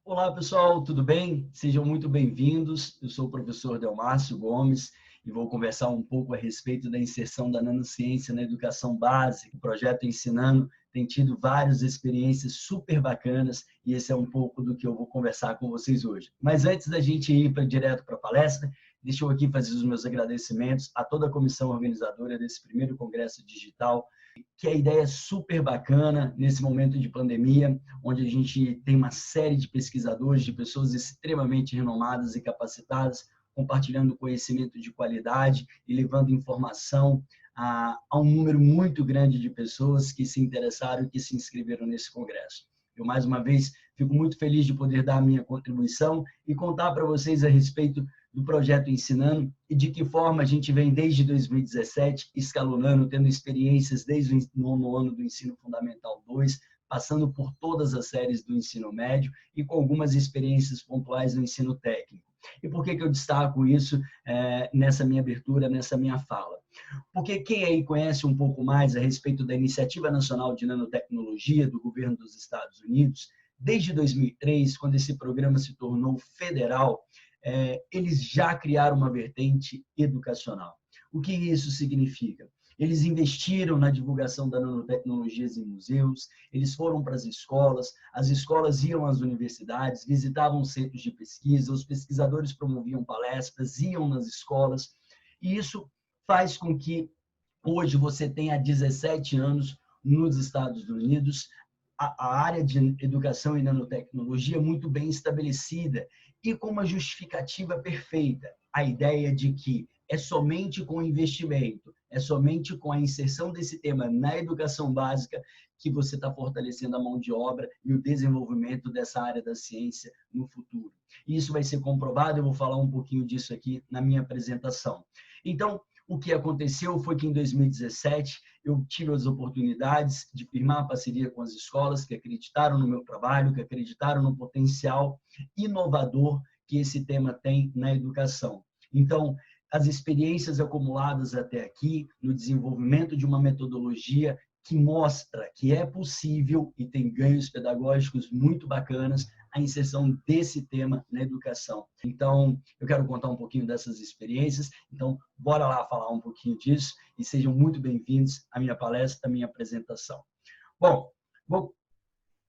Olá, pessoal, tudo bem? Sejam muito bem-vindos. Eu sou o professor Delmárcio Gomes e vou conversar um pouco a respeito da inserção da nanociência na educação básica. O projeto Ensinando tem tido várias experiências super bacanas e esse é um pouco do que eu vou conversar com vocês hoje. Mas antes da gente ir direto para a palestra, deixa eu aqui fazer os meus agradecimentos a toda a comissão organizadora desse primeiro congresso digital, que a ideia é super bacana nesse momento de pandemia, onde a gente tem uma série de pesquisadores, de pessoas extremamente renomadas e capacitadas, compartilhando conhecimento de qualidade e levando informação a um número muito grande de pessoas que se interessaram e que se inscreveram nesse congresso. Eu, mais uma vez, fico muito feliz de poder dar a minha contribuição e contar para vocês a respeito do projeto Ensinando e de que forma a gente vem desde 2017 escalonando, tendo experiências desde o nono ano do Ensino Fundamental 2, passando por todas as séries do ensino médio e com algumas experiências pontuais no ensino técnico. E por que eu destaco isso nessa minha abertura, nessa minha fala? Porque quem aí conhece um pouco mais a respeito da Iniciativa Nacional de Nanotecnologia do governo dos Estados Unidos, desde 2003, quando esse programa se tornou federal, eles já criaram uma vertente educacional. O que isso significa? Eles investiram na divulgação das nanotecnologias em museus, eles foram para as escolas iam às universidades, visitavam centros de pesquisa, os pesquisadores promoviam palestras, iam nas escolas, e isso faz com que hoje você tenha 17 anos nos Estados Unidos, a área de educação e nanotecnologia muito bem estabelecida e com uma justificativa perfeita. A ideia de que é somente com investimento, é somente com a inserção desse tema na educação básica que você está fortalecendo a mão de obra e o desenvolvimento dessa área da ciência no futuro. E isso vai ser comprovado, eu vou falar um pouquinho disso aqui na minha apresentação. Então, o que aconteceu foi que em 2017 eu tive as oportunidades de firmar parceria com as escolas que acreditaram no meu trabalho, que acreditaram no potencial inovador que esse tema tem na educação. Então, as experiências acumuladas até aqui no desenvolvimento de uma metodologia que mostra que é possível e tem ganhos pedagógicos muito bacanas a inserção desse tema na educação. Então, eu quero contar um pouquinho dessas experiências. Então, bora lá falar um pouquinho disso e sejam muito bem-vindos à minha palestra, à minha apresentação. Bom,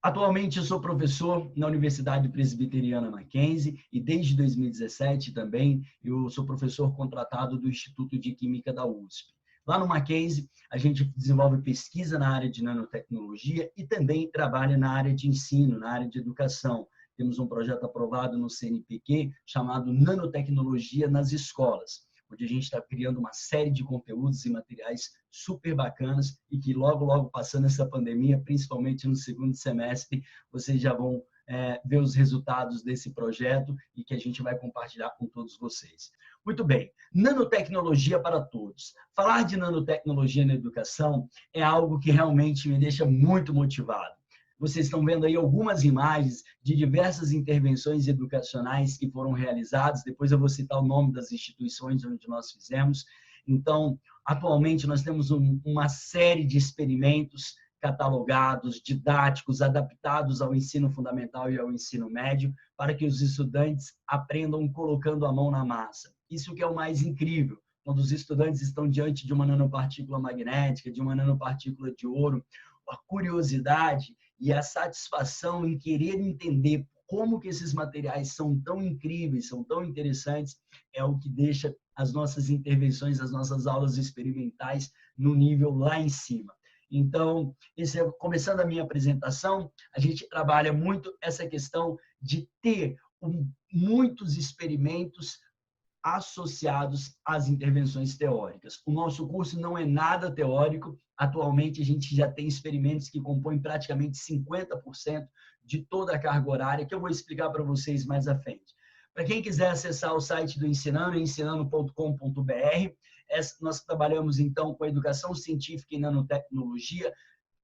atualmente eu sou professor na Universidade Presbiteriana Mackenzie e desde 2017 também eu sou professor contratado do Instituto de Química da USP. Lá no Mackenzie, a gente desenvolve pesquisa na área de nanotecnologia e também trabalha na área de ensino, na área de educação. Temos um projeto aprovado no CNPq chamado Nanotecnologia nas Escolas, onde a gente está criando uma série de conteúdos e materiais super bacanas e que logo passando essa pandemia, principalmente no segundo semestre, vocês já vão ver os resultados desse projeto e que a gente vai compartilhar com todos vocês. Muito bem, nanotecnologia para todos. Falar de nanotecnologia na educação é algo que realmente me deixa muito motivado. Vocês estão vendo aí algumas imagens de diversas intervenções educacionais que foram realizadas. Depois eu vou citar o nome das instituições onde nós fizemos. Então, atualmente nós temos uma série de experimentos catalogados, didáticos, adaptados ao ensino fundamental e ao ensino médio, para que os estudantes aprendam colocando a mão na massa. Isso que é o mais incrível, quando os estudantes estão diante de uma nanopartícula magnética, de uma nanopartícula de ouro, a curiosidade e a satisfação em querer entender como que esses materiais são tão incríveis, são tão interessantes, é o que deixa as nossas intervenções, as nossas aulas experimentais no nível lá em cima. Então, começando a minha apresentação, a gente trabalha muito essa questão de ter muitos experimentos associados às intervenções teóricas. O nosso curso não é nada teórico. Atualmente, a gente já tem experimentos que compõem praticamente 50% de toda a carga horária, que eu vou explicar para vocês mais à frente. Para quem quiser acessar o site do Ensinando, ensinando.com.br, nós trabalhamos, então, com a educação científica e nanotecnologia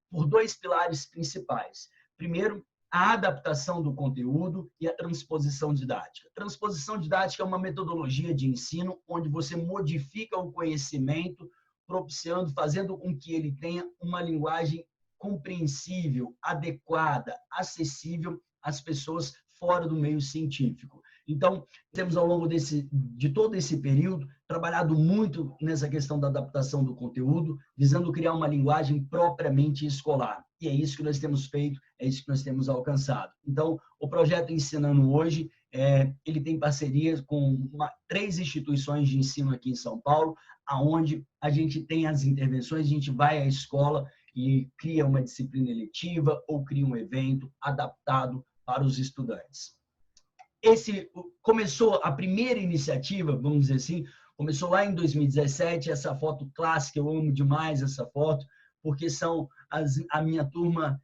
por dois pilares principais. Primeiro, a adaptação do conteúdo e a transposição didática. Transposição didática é uma metodologia de ensino onde você modifica o conhecimento, propiciando, fazendo com que ele tenha uma linguagem compreensível, adequada, acessível às pessoas fora do meio científico. Então, temos ao longo de todo esse período trabalhado muito nessa questão da adaptação do conteúdo, visando criar uma linguagem propriamente escolar. E é isso que nós temos feito, é isso que nós temos alcançado. Então, o projeto Ensinando Hoje, ele tem parcerias com 3 instituições de ensino aqui em São Paulo, aonde a gente tem as intervenções, a gente vai à escola e cria uma disciplina eletiva ou cria um evento adaptado para os estudantes. Começou a primeira iniciativa, vamos dizer assim, começou lá em 2017, essa foto clássica, eu amo demais essa foto, porque são a minha turma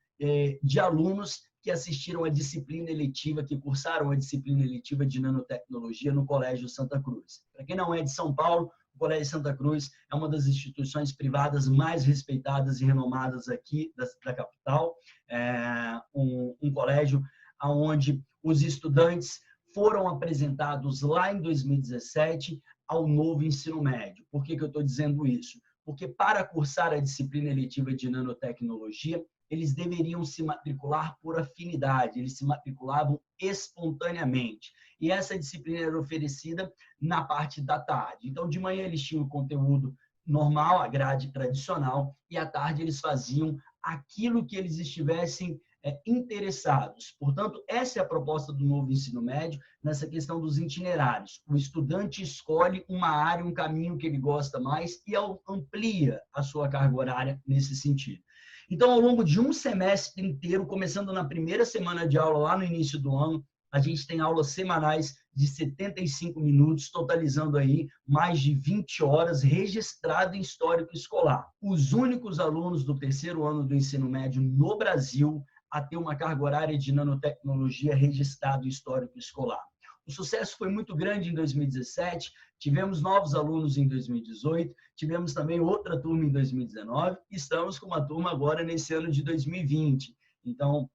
de alunos que assistiram a disciplina eletiva, que cursaram a disciplina eletiva de nanotecnologia no Colégio Santa Cruz. Para quem não é de São Paulo, o Colégio Santa Cruz é uma das instituições privadas mais respeitadas e renomadas aqui da capital. É um colégio onde os estudantes foram apresentados lá em 2017 ao novo ensino médio. Por que eu estou dizendo isso? Porque para cursar a disciplina eletiva de nanotecnologia, eles deveriam se matricular por afinidade, eles se matriculavam espontaneamente. E essa disciplina era oferecida na parte da tarde. Então, de manhã eles tinham o conteúdo normal, a grade tradicional, e à tarde eles faziam aquilo que eles estivessem interessados. Portanto, essa é a proposta do novo ensino médio nessa questão dos itinerários. O estudante escolhe uma área, um caminho que ele gosta mais e amplia a sua carga horária nesse sentido. Então, ao longo de um semestre inteiro, começando na primeira semana de aula, lá no início do ano, a gente tem aulas semanais de 75 minutos, totalizando aí mais de 20 horas registrado em histórico escolar. Os únicos alunos do terceiro ano do ensino médio no Brasil a ter uma carga horária de nanotecnologia registrado em histórico escolar. O sucesso foi muito grande em 2017, tivemos novos alunos em 2018, tivemos também outra turma em 2019, e estamos com uma turma agora nesse ano de 2020. Então,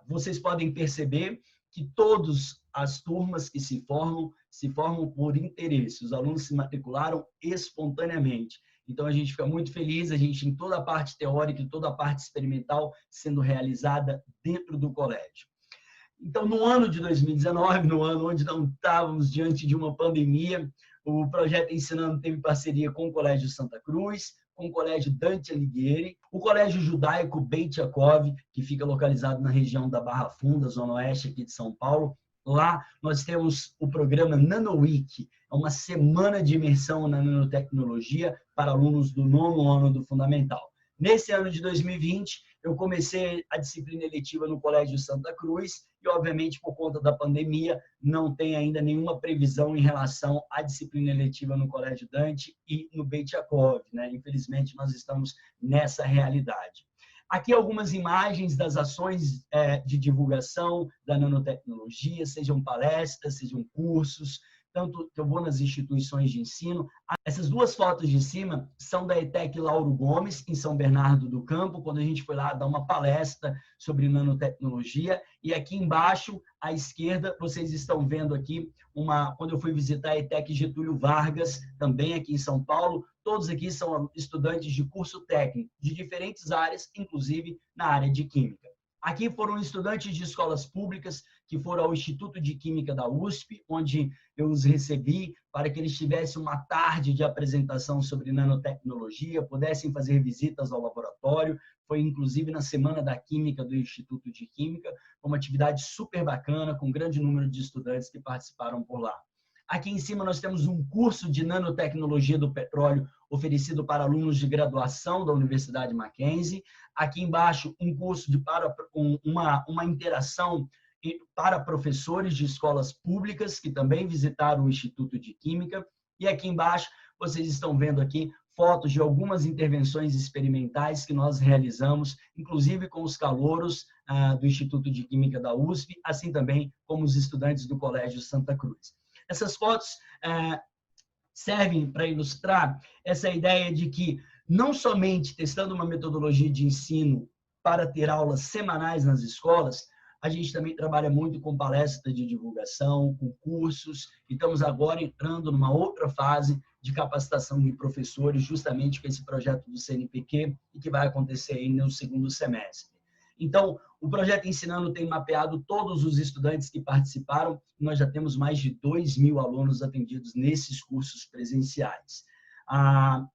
vocês podem perceber que todas as turmas que se formam por interesse. Os alunos se matricularam espontaneamente. Então, a gente fica muito feliz, a gente tem toda a parte teórica e toda a parte experimental sendo realizada dentro do colégio. Então, no ano de 2019, no ano onde não estávamos diante de uma pandemia, o projeto Ensinando teve parceria com o Colégio Santa Cruz, com o Colégio Dante Alighieri, o Colégio Judaico Beit Yaakov, que fica localizado na região da Barra Funda, zona oeste aqui de São Paulo. Lá nós temos o programa NanoWeek, é uma semana de imersão na nanotecnologia para alunos do 9º ano do Fundamental. Nesse ano de 2020, eu comecei a disciplina eletiva no Colégio Santa Cruz e, obviamente, por conta da pandemia, não tem ainda nenhuma previsão em relação à disciplina eletiva no Colégio Dante e no Beit Yaakov, né? Infelizmente, nós estamos nessa realidade. Aqui algumas imagens das ações de divulgação da nanotecnologia, sejam palestras, sejam cursos, tanto que eu vou nas instituições de ensino. Essas duas fotos de cima são da ETEC Lauro Gomes, em São Bernardo do Campo, quando a gente foi lá dar uma palestra sobre nanotecnologia. E aqui embaixo, à esquerda, vocês estão vendo aqui, quando eu fui visitar a ETEC Getúlio Vargas, também aqui em São Paulo. Todos aqui são estudantes de curso técnico, de diferentes áreas, inclusive na área de Química. Aqui foram estudantes de escolas públicas que foram ao Instituto de Química da USP, onde eu os recebi para que eles tivessem uma tarde de apresentação sobre nanotecnologia, pudessem fazer visitas ao laboratório. Foi, inclusive, na Semana da Química do Instituto de Química, uma atividade super bacana, com um grande número de estudantes que participaram por lá. Aqui em cima nós temos um curso de nanotecnologia do petróleo oferecido para alunos de graduação da Universidade Mackenzie. Aqui embaixo, um curso uma interação para professores de escolas públicas que também visitaram o Instituto de Química. E aqui embaixo, vocês estão vendo aqui fotos de algumas intervenções experimentais que nós realizamos, inclusive com os calouros do Instituto de Química da USP, assim também como os estudantes do Colégio Santa Cruz. Essas fotos servem para ilustrar essa ideia de que, não somente testando uma metodologia de ensino para ter aulas semanais nas escolas, a gente também trabalha muito com palestras de divulgação, com cursos, e estamos agora entrando numa outra fase de capacitação de professores, justamente com esse projeto do CNPq, e que vai acontecer aí no segundo semestre. Então, O projeto Ensinando tem mapeado todos os estudantes que participaram. Nós já temos mais de 2.000 alunos atendidos nesses cursos presenciais.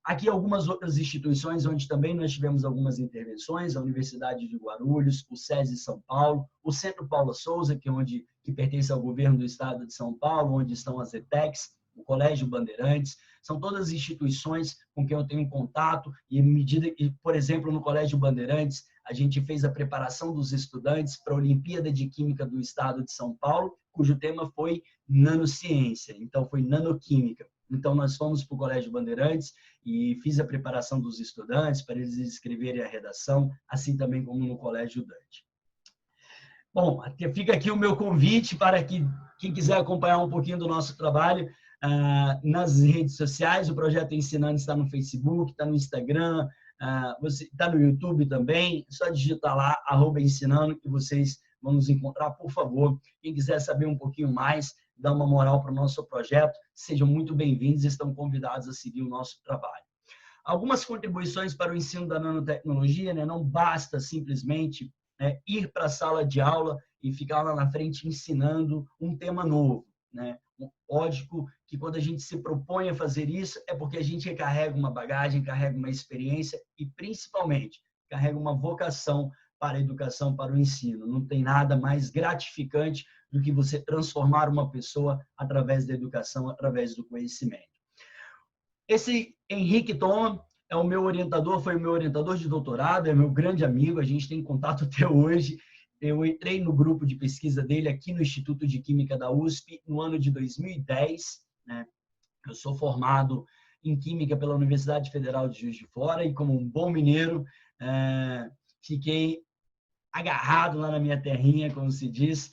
Aqui algumas outras instituições onde também nós tivemos algumas intervenções, a Universidade de Guarulhos, o SESI São Paulo, o Centro Paula Souza, que pertence ao governo do estado de São Paulo, onde estão as ETECs, o Colégio Bandeirantes, são todas instituições com quem eu tenho contato e, à medida que, por exemplo, no Colégio Bandeirantes, a gente fez a preparação dos estudantes para a Olimpíada de Química do Estado de São Paulo, cujo tema foi nanociência, então foi nanoquímica. Então, nós fomos para o Colégio Bandeirantes e fiz a preparação dos estudantes para eles escreverem a redação, assim também como no Colégio Dante. Bom, fica aqui o meu convite para que quem quiser acompanhar um pouquinho do nosso trabalho nas redes sociais. O Projeto Ensinando está no Facebook, está no Instagram, está no YouTube também. É só digitar lá, @ensinando, que vocês vão nos encontrar. Por favor, quem quiser saber um pouquinho mais, dar uma moral para o nosso projeto, sejam muito bem-vindos e estão convidados a seguir o nosso trabalho. Algumas contribuições para o ensino da nanotecnologia, né? Não basta simplesmente ir para a sala de aula e ficar lá na frente ensinando um tema novo, né? Lógico que quando a gente se propõe a fazer isso, é porque a gente carrega uma bagagem, carrega uma experiência e, principalmente, carrega uma vocação para a educação, para o ensino. Não tem nada mais gratificante do que você transformar uma pessoa através da educação, através do conhecimento. Esse Henrique Thoma é o meu orientador, foi o meu orientador de doutorado, é meu grande amigo, a gente tem contato até hoje. Eu entrei no grupo de pesquisa dele aqui no Instituto de Química da USP no ano de 2010. Né? Eu sou formado em Química pela Universidade Federal de Juiz de Fora e, como um bom mineiro, fiquei agarrado lá na minha terrinha, como se diz,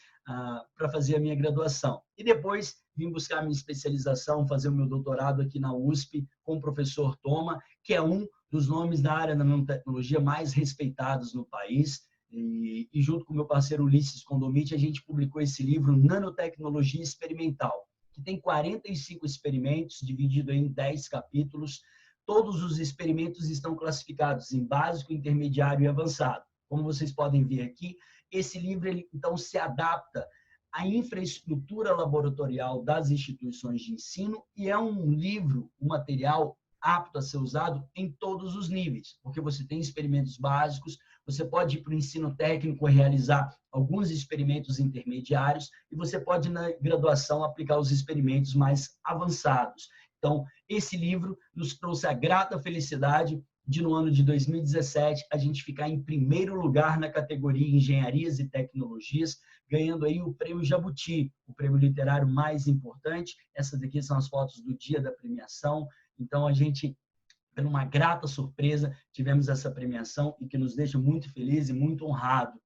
para fazer a minha graduação. E depois vim buscar a minha especialização, fazer o meu doutorado aqui na USP com o professor Thoma, que é um dos nomes da área da nanotecnologia mais respeitados no país. E junto com o meu parceiro Ulisses Condomiti, a gente publicou esse livro Nanotecnologia Experimental, que tem 45 experimentos, dividido em 10 capítulos. Todos os experimentos estão classificados em básico, intermediário e avançado. Como vocês podem ver aqui, esse livro ele, então se adapta à infraestrutura laboratorial das instituições de ensino e é um livro, um material apto a ser usado em todos os níveis, porque você tem experimentos básicos, você pode ir para o ensino técnico realizar alguns experimentos intermediários e você pode, na graduação, aplicar os experimentos mais avançados. Então, esse livro nos trouxe a grata felicidade de, no ano de 2017, a gente ficar em primeiro lugar na categoria Engenharias e Tecnologias, ganhando aí o Prêmio Jabuti, o prêmio literário mais importante. Essas aqui são as fotos do dia da premiação. Então, a gente, por uma grata surpresa, tivemos essa premiação e que nos deixa muito feliz e muito honrado.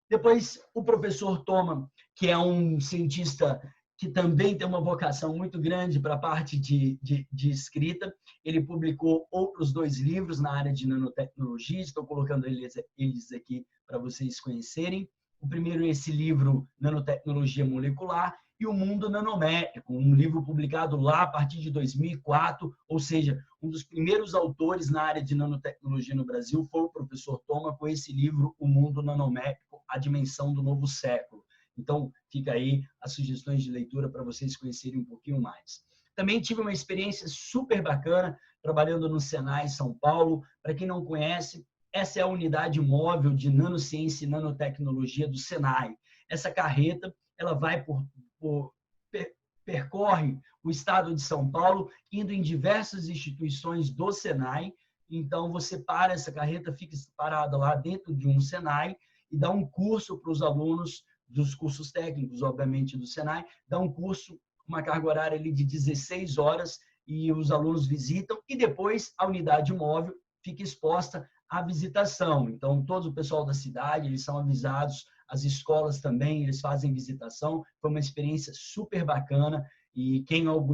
Depois, o professor Thoma, que é um cientista que também tem uma vocação muito grande para a parte de escrita. Ele publicou outros 2 livros na área de nanotecnologia, estou colocando eles aqui para vocês conhecerem. O primeiro é esse livro, Nanotecnologia Molecular, e O Mundo Nanométrico, um livro publicado lá a partir de 2004, ou seja, um dos primeiros autores na área de nanotecnologia no Brasil foi o professor Thoma, com esse livro, O Mundo Nanométrico, A Dimensão do Novo Século. Então, fica aí as sugestões de leitura para vocês conhecerem um pouquinho mais. Também tive uma experiência super bacana trabalhando no Senai São Paulo. Para quem não conhece, essa é a unidade móvel de nanociência e nanotecnologia do Senai. Essa carreta, ela vai percorre o estado de São Paulo, indo em diversas instituições do Senai. Então, você para essa carreta, fica parada lá dentro de um Senai e dá um curso para os alunos dos cursos técnicos, obviamente, do Senai, dá um curso, uma carga horária ali de 16 horas, e os alunos visitam, e depois a unidade móvel fica exposta à visitação. Então, todo o pessoal da cidade, eles são avisados, as escolas também, eles fazem visitação. Foi uma experiência super bacana, e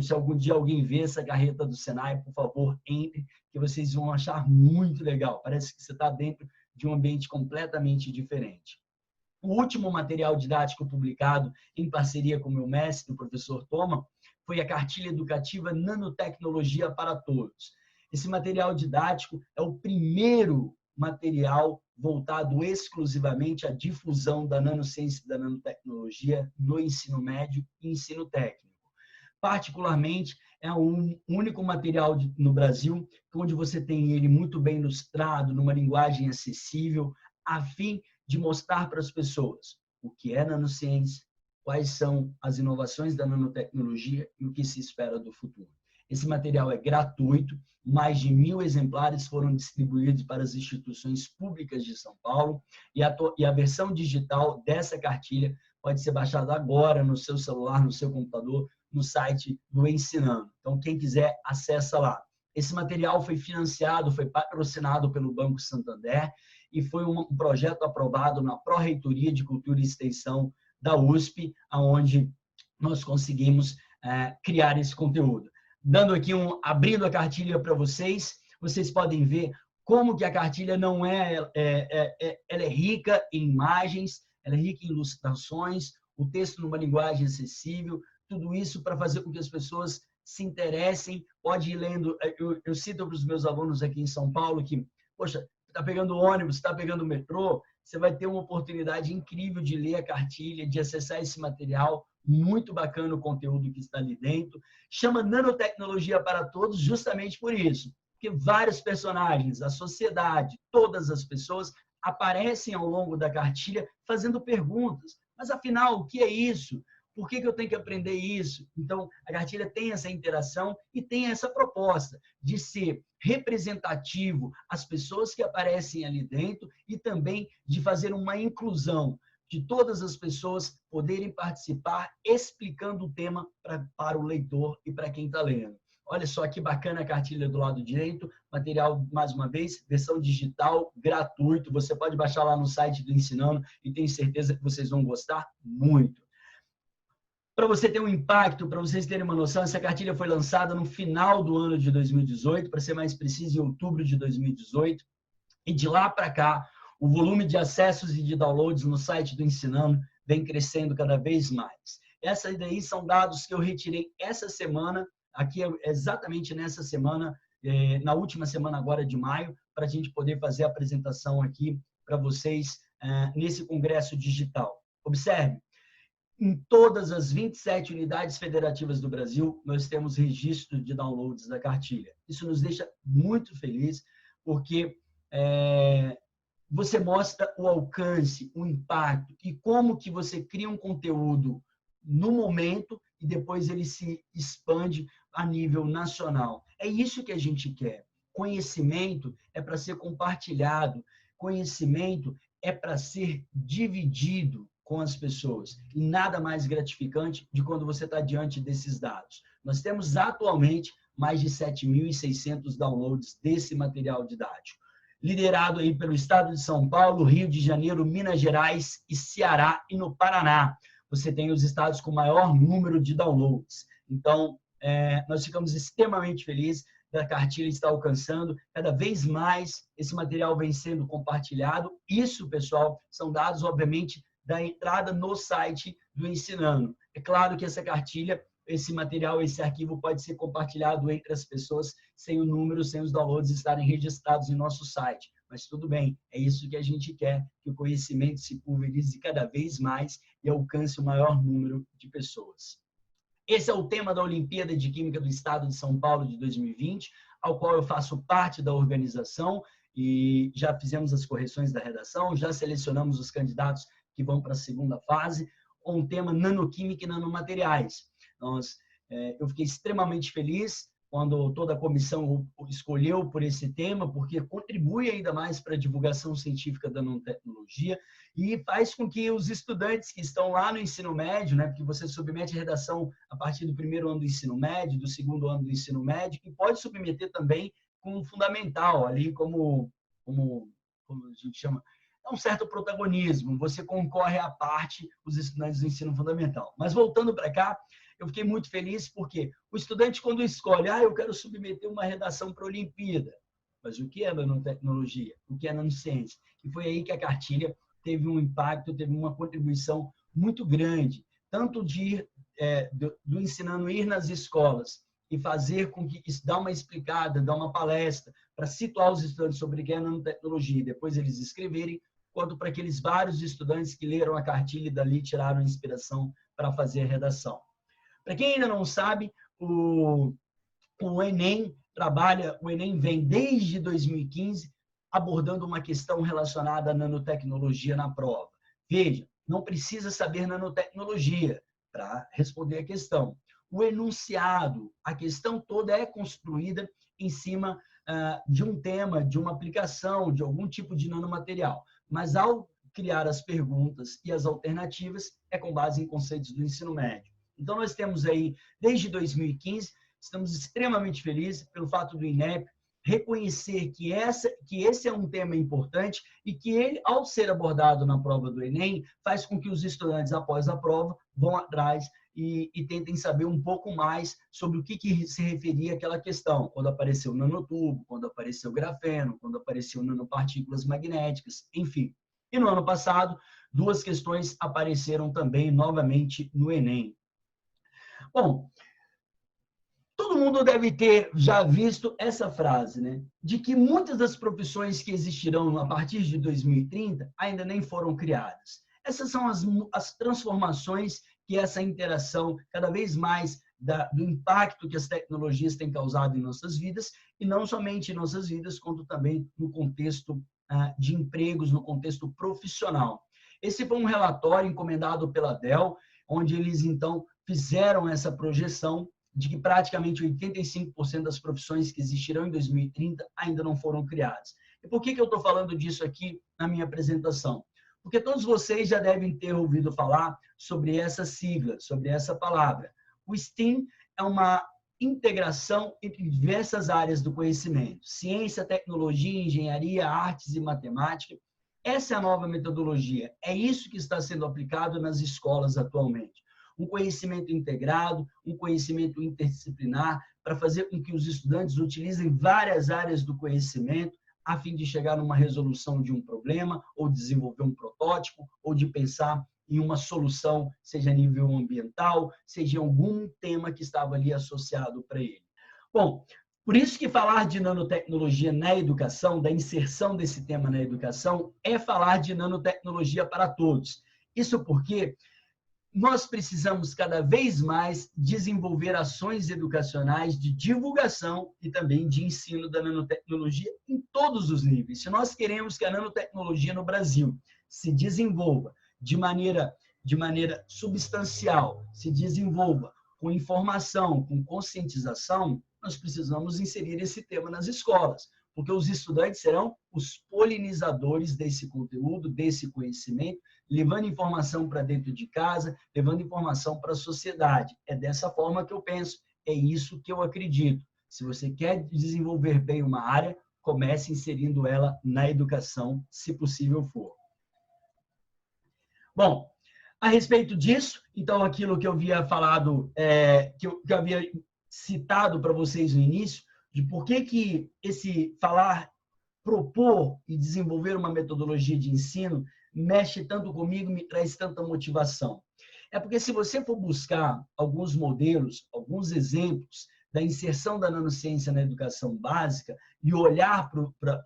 se algum dia alguém vê essa carreta do Senai, por favor, entre, que vocês vão achar muito legal. Parece que você está dentro de um ambiente completamente diferente. O último material didático publicado em parceria com o meu mestre, o professor Thoma, foi a Cartilha Educativa Nanotecnologia para Todos. Esse material didático é o primeiro material voltado exclusivamente à difusão da nanociência e da nanotecnologia no ensino médio e ensino técnico. Particularmente, é um único material no Brasil onde você tem ele muito bem ilustrado, numa linguagem acessível, a fim de mostrar para as pessoas o que é nanociência, quais são as inovações da nanotecnologia e o que se espera do futuro. Esse material é gratuito, mais de 1.000 exemplares foram distribuídos para as instituições públicas de São Paulo e a versão digital dessa cartilha pode ser baixada agora no seu celular, no seu computador, no site do Ensinando. Então, quem quiser, acessa lá. Esse material foi financiado, foi patrocinado pelo Banco Santander e foi um projeto aprovado na Pró-Reitoria de Cultura e Extensão da USP, onde nós conseguimos criar esse conteúdo. Dando aqui abrindo a cartilha para vocês, vocês podem ver como que a cartilha não ela é rica em imagens, ela é rica em ilustrações, o texto numa linguagem acessível, tudo isso para fazer com que as pessoas se interessem. Pode ir lendo, eu cito para os meus alunos aqui em São Paulo que, poxa, está pegando ônibus, está pegando metrô, você vai ter uma oportunidade incrível de ler a cartilha, de acessar esse material, muito bacana o conteúdo que está ali dentro. Chama Nanotecnologia para Todos justamente por isso, porque vários personagens, a sociedade, todas as pessoas aparecem ao longo da cartilha fazendo perguntas. Mas, afinal, o que é isso? Por que eu tenho que aprender isso? Então, a cartilha tem essa interação e tem essa proposta de ser representativo às pessoas que aparecem ali dentro e também de fazer uma inclusão de todas as pessoas poderem participar explicando o tema para o leitor e para quem está lendo. Olha só que bacana a cartilha do lado direito, material, mais uma vez, versão digital, gratuito, você pode baixar lá no site do Ensinando e tenho certeza que vocês vão gostar muito. Para você ter um impacto, para vocês terem uma noção, essa cartilha foi lançada no final do ano de 2018, para ser mais preciso, em outubro de 2018, e de lá para cá, o volume de acessos e de downloads no site do Ensinando vem crescendo cada vez mais. Essas daí são dados que eu retirei essa semana, aqui exatamente nessa semana, na última semana agora de maio, para a gente poder fazer a apresentação aqui para vocês nesse congresso digital. Observe, em todas as 27 unidades federativas do Brasil, nós temos registro de downloads da cartilha. Isso nos deixa muito felizes, porque você mostra o alcance, o impacto e como que você cria um conteúdo no momento e depois ele se expande a nível nacional. É isso que a gente quer. Conhecimento é para ser compartilhado, conhecimento é para ser dividido com as pessoas. E nada mais gratificante de quando você está diante desses dados. Nós temos atualmente mais de 7.600 downloads desse material didático, liderado aí pelo estado de São Paulo, Rio de Janeiro, Minas Gerais e Ceará e no Paraná. Você tem os estados com maior número de downloads. Então, nós ficamos extremamente felizes da cartilha estar alcançando cada vez mais, esse material vem sendo compartilhado. Isso, pessoal, são dados, obviamente, da entrada no site do Ensinando. É claro que essa cartilha, esse material, esse arquivo pode ser compartilhado entre as pessoas sem o número, sem os downloads estarem registrados em nosso site. Mas tudo bem, é isso que a gente quer, que o conhecimento se pulverize cada vez mais e alcance o maior número de pessoas. Esse é o tema da Olimpíada de Química do Estado de São Paulo de 2020, ao qual eu faço parte da organização e já fizemos as correções da redação, já selecionamos os candidatos que vão para a segunda fase, com o tema nanoquímica e nanomateriais. Eu fiquei extremamente feliz quando toda a comissão escolheu por esse tema, porque contribui ainda mais para a divulgação científica da nanotecnologia e faz com que os estudantes que estão lá no ensino médio, né, porque você submete a redação a partir do primeiro ano do ensino médio, do segundo ano do ensino médio, e pode submeter também com um fundamental, ali como a gente chama, é um certo protagonismo, você concorre à parte, os estudantes do ensino fundamental. Mas voltando para cá, eu fiquei muito feliz porque o estudante, quando escolhe, eu quero submeter uma redação para a Olimpíada. Mas o que é nanotecnologia? O que é nanociência? E foi aí que a cartilha teve um impacto, teve uma contribuição muito grande, tanto do Ensinando ir nas escolas e fazer com que isso dá uma explicada, dá uma palestra para situar os estudantes sobre o que é nanotecnologia e depois eles escreverem, quanto para aqueles vários estudantes que leram a cartilha e dali tiraram inspiração para fazer a redação. Para quem ainda não sabe, o Enem o Enem vem desde 2015 abordando uma questão relacionada à nanotecnologia na prova. Veja, não precisa saber nanotecnologia para responder a questão. O enunciado, a questão toda é construída em cima de um tema, de uma aplicação, de algum tipo de nanomaterial. Mas ao criar as perguntas e as alternativas, é com base em conceitos do ensino médio. Então, nós temos aí, desde 2015, estamos extremamente felizes pelo fato do INEP reconhecer que esse é um tema importante e que ele, ao ser abordado na prova do Enem, faz com que os estudantes, após a prova, vão atrás e tentem saber um pouco mais sobre o que se referia àquela questão, quando apareceu nanotubo, quando apareceu grafeno, quando apareceu nanopartículas magnéticas, enfim. E no ano passado, 2 questões apareceram também novamente no Enem. Bom, todo mundo deve ter já visto essa frase, né? De que muitas das profissões que existirão a partir de 2030 ainda nem foram criadas. Essas são as transformações que essa interação, cada vez mais, do impacto que as tecnologias têm causado em nossas vidas, e não somente em nossas vidas, quanto também no contexto de empregos, no contexto profissional. Esse foi um relatório encomendado pela Dell, onde eles, então, fizeram essa projeção de que praticamente 85% das profissões que existirão em 2030 ainda não foram criadas. E por que eu estou falando disso aqui na minha apresentação? Porque todos vocês já devem ter ouvido falar sobre essa sigla, sobre essa palavra. O STEAM é uma integração entre diversas áreas do conhecimento: ciência, tecnologia, engenharia, artes e matemática. Essa é a nova metodologia. É isso que está sendo aplicado nas escolas atualmente. Um conhecimento integrado, um conhecimento interdisciplinar, para fazer com que os estudantes utilizem várias áreas do conhecimento a fim de chegar numa resolução de um problema, ou desenvolver um protótipo, ou de pensar em uma solução, seja a nível ambiental, seja algum tema que estava ali associado para ele. Bom, por isso que falar de nanotecnologia na educação, da inserção desse tema na educação, é falar de nanotecnologia para todos. Isso porque nós precisamos cada vez mais desenvolver ações educacionais de divulgação e também de ensino da nanotecnologia em todos os níveis. Se nós queremos que a nanotecnologia no Brasil se desenvolva de maneira substancial, se desenvolva com informação, com conscientização, nós precisamos inserir esse tema nas escolas, porque os estudantes serão os polinizadores desse conteúdo, desse conhecimento, levando informação para dentro de casa, levando informação para a sociedade. É dessa forma que eu penso, é isso que eu acredito. Se você quer desenvolver bem uma área, comece inserindo ela na educação, se possível for. Bom, a respeito disso, então, aquilo que eu havia falado, que eu havia citado para vocês no início, de por que esse propor e desenvolver uma metodologia de ensino mexe tanto comigo, me traz tanta motivação. É porque se você for buscar alguns modelos, alguns exemplos da inserção da nanociência na educação básica e olhar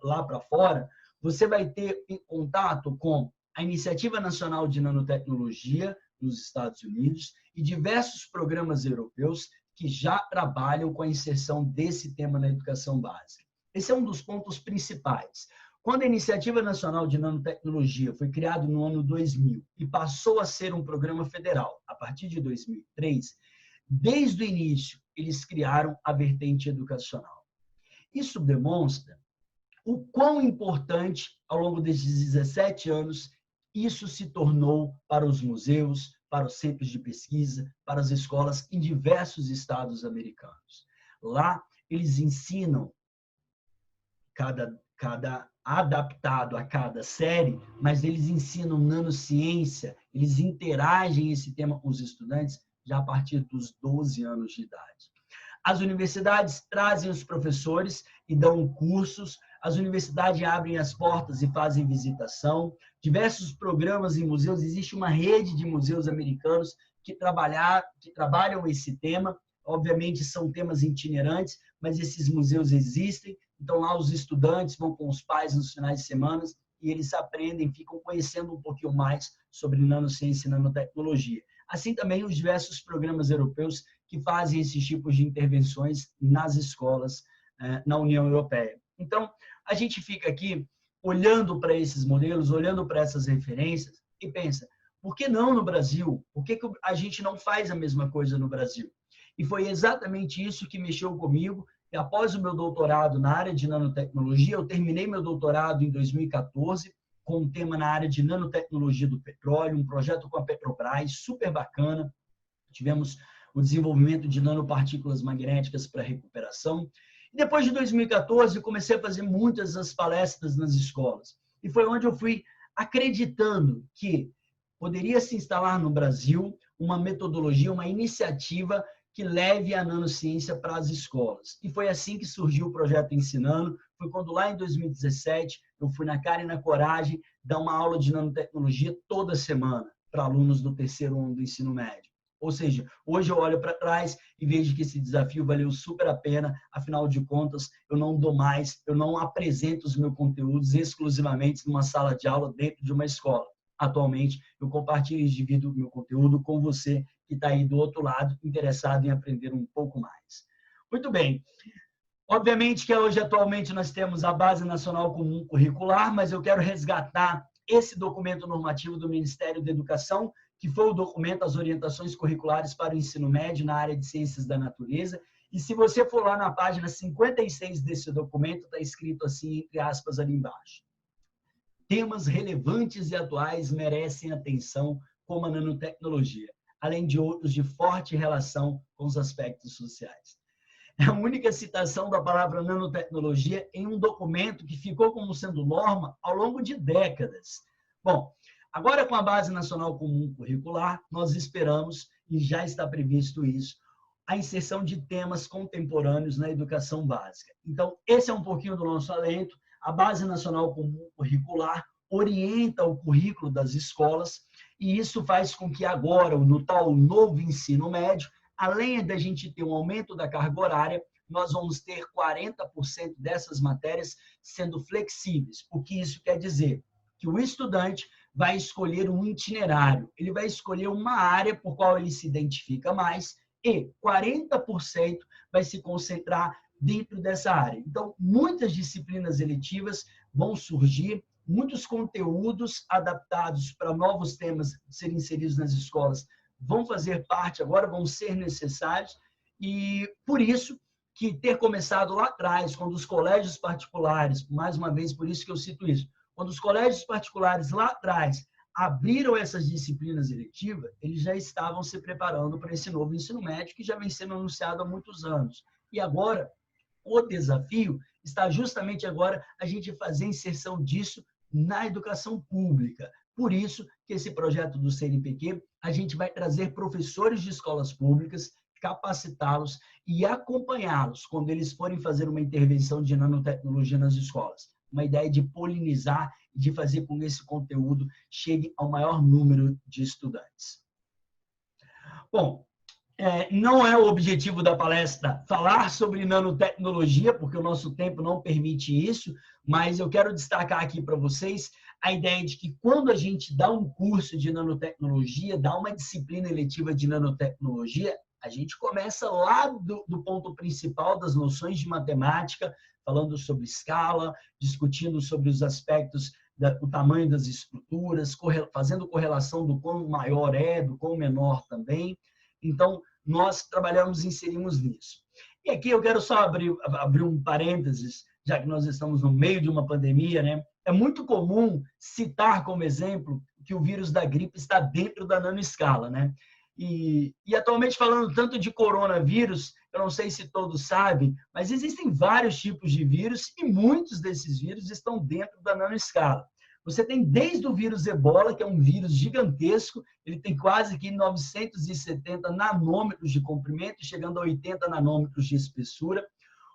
lá para fora, você vai ter contato com a Iniciativa Nacional de Nanotecnologia nos Estados Unidos e diversos programas europeus que já trabalham com a inserção desse tema na educação básica. Esse é um dos pontos principais. Quando a Iniciativa Nacional de Nanotecnologia foi criada no ano 2000 e passou a ser um programa federal a partir de 2003, desde o início eles criaram a vertente educacional. Isso demonstra o quão importante, ao longo desses 17 anos, isso se tornou para os museus, para os centros de pesquisa, para as escolas em diversos estados americanos. Lá, eles ensinam adaptado a cada série, mas eles ensinam nanociência, eles interagem esse tema com os estudantes já a partir dos 12 anos de idade. As universidades trazem os professores e dão cursos, as universidades abrem as portas e fazem visitação, diversos programas em museus, existe uma rede de museus americanos que trabalham esse tema, obviamente são temas itinerantes, mas esses museus existem, Então, lá os estudantes vão com os pais nos finais de semana e eles aprendem, ficam conhecendo um pouquinho mais sobre nanociência e nanotecnologia. Assim também os diversos programas europeus que fazem esses tipos de intervenções nas escolas na União Europeia. Então, a gente fica aqui olhando para esses modelos, olhando para essas referências e pensa, por que não no Brasil? Por que a gente não faz a mesma coisa no Brasil? E foi exatamente isso que mexeu comigo. E após o meu doutorado na área de nanotecnologia, eu terminei meu doutorado em 2014 com um tema na área de nanotecnologia do petróleo, um projeto com a Petrobras, super bacana. Tivemos o desenvolvimento de nanopartículas magnéticas para recuperação. E depois de 2014, comecei a fazer muitas das palestras nas escolas. E foi onde eu fui acreditando que poderia se instalar no Brasil uma metodologia, uma iniciativa que leve a nanociência para as escolas. E foi assim que surgiu o projeto Ensinando. Foi quando lá em 2017 eu fui na cara e na coragem dar uma aula de nanotecnologia toda semana para alunos do terceiro ano do ensino médio. Ou seja, hoje eu olho para trás e vejo que esse desafio valeu super a pena. Afinal de contas, eu não dou mais, eu não apresento os meus conteúdos exclusivamente numa sala de aula dentro de uma escola. Atualmente, eu compartilho e divido o meu conteúdo com você que está aí do outro lado, interessado em aprender um pouco mais. Muito bem. Obviamente que hoje, atualmente, nós temos a Base Nacional Comum Curricular, mas eu quero resgatar esse documento normativo do Ministério da Educação, que foi o documento As Orientações Curriculares para o Ensino Médio na área de Ciências da Natureza. E se você for lá na página 56 desse documento, está escrito assim, entre aspas, ali embaixo. Temas relevantes e atuais merecem atenção, como a nanotecnologia, além de outros de forte relação com os aspectos sociais. É a única citação da palavra nanotecnologia em um documento que ficou como sendo norma ao longo de décadas. Bom, agora com a Base Nacional Comum Curricular, nós esperamos, e já está previsto isso, a inserção de temas contemporâneos na educação básica. Então, esse é um pouquinho do nosso alento. A Base Nacional Comum Curricular orienta o currículo das escolas e isso faz com que agora, no tal novo ensino médio, além da gente ter um aumento da carga horária, nós vamos ter 40% dessas matérias sendo flexíveis. O que isso quer dizer? Que o estudante vai escolher um itinerário, ele vai escolher uma área por qual ele se identifica mais e 40% vai se concentrar dentro dessa área. Então, muitas disciplinas eletivas vão surgir, muitos conteúdos adaptados para novos temas serem inseridos nas escolas vão fazer parte agora, vão ser necessários, e por isso que ter começado lá atrás, quando os colégios particulares, mais uma vez, por isso que eu cito isso, quando os colégios particulares lá atrás abriram essas disciplinas eletivas, eles já estavam se preparando para esse novo ensino médio que já vem sendo anunciado há muitos anos. E agora, o desafio está justamente agora a gente fazer a inserção disso na educação pública. Por isso que esse projeto do CNPq, a gente vai trazer professores de escolas públicas, capacitá-los e acompanhá-los quando eles forem fazer uma intervenção de nanotecnologia nas escolas. Uma ideia de polinizar e de fazer com que esse conteúdo chegue ao maior número de estudantes. Bom, não é o objetivo da palestra falar sobre nanotecnologia, porque o nosso tempo não permite isso, mas eu quero destacar aqui para vocês a ideia de que quando a gente dá um curso de nanotecnologia, dá uma disciplina eletiva de nanotecnologia, a gente começa lá do ponto principal das noções de matemática, falando sobre escala, discutindo sobre os aspectos do tamanho das estruturas, fazendo correlação do quão maior do quão menor também. Então, nós trabalhamos e inserimos nisso. E aqui eu quero só abrir um parênteses, já que nós estamos no meio de uma pandemia, né? É muito comum citar como exemplo que o vírus da gripe está dentro da nanoescala, né? E atualmente falando tanto de coronavírus, eu não sei se todos sabem, mas existem vários tipos de vírus e muitos desses vírus estão dentro da nanoescala. Você tem desde o vírus Ebola, que é um vírus gigantesco, ele tem quase que 970 nanômetros de comprimento, chegando a 80 nanômetros de espessura.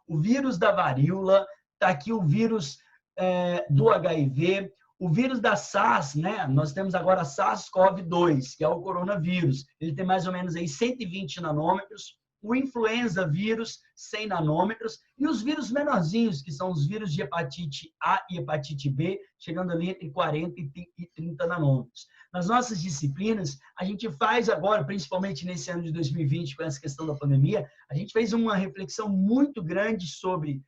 O vírus da varíola, está aqui o vírus do HIV, o vírus da SARS, né? Nós temos agora a SARS-CoV-2, que é o coronavírus. Ele tem mais ou menos aí 120 nanômetros. o influenza vírus, 100 nanômetros, e os vírus menorzinhos, que são os vírus de hepatite A e hepatite B, chegando ali entre 40 e 30 nanômetros. Nas nossas disciplinas, a gente faz agora, principalmente nesse ano de 2020, com essa questão da pandemia, a gente fez uma reflexão muito grande sobre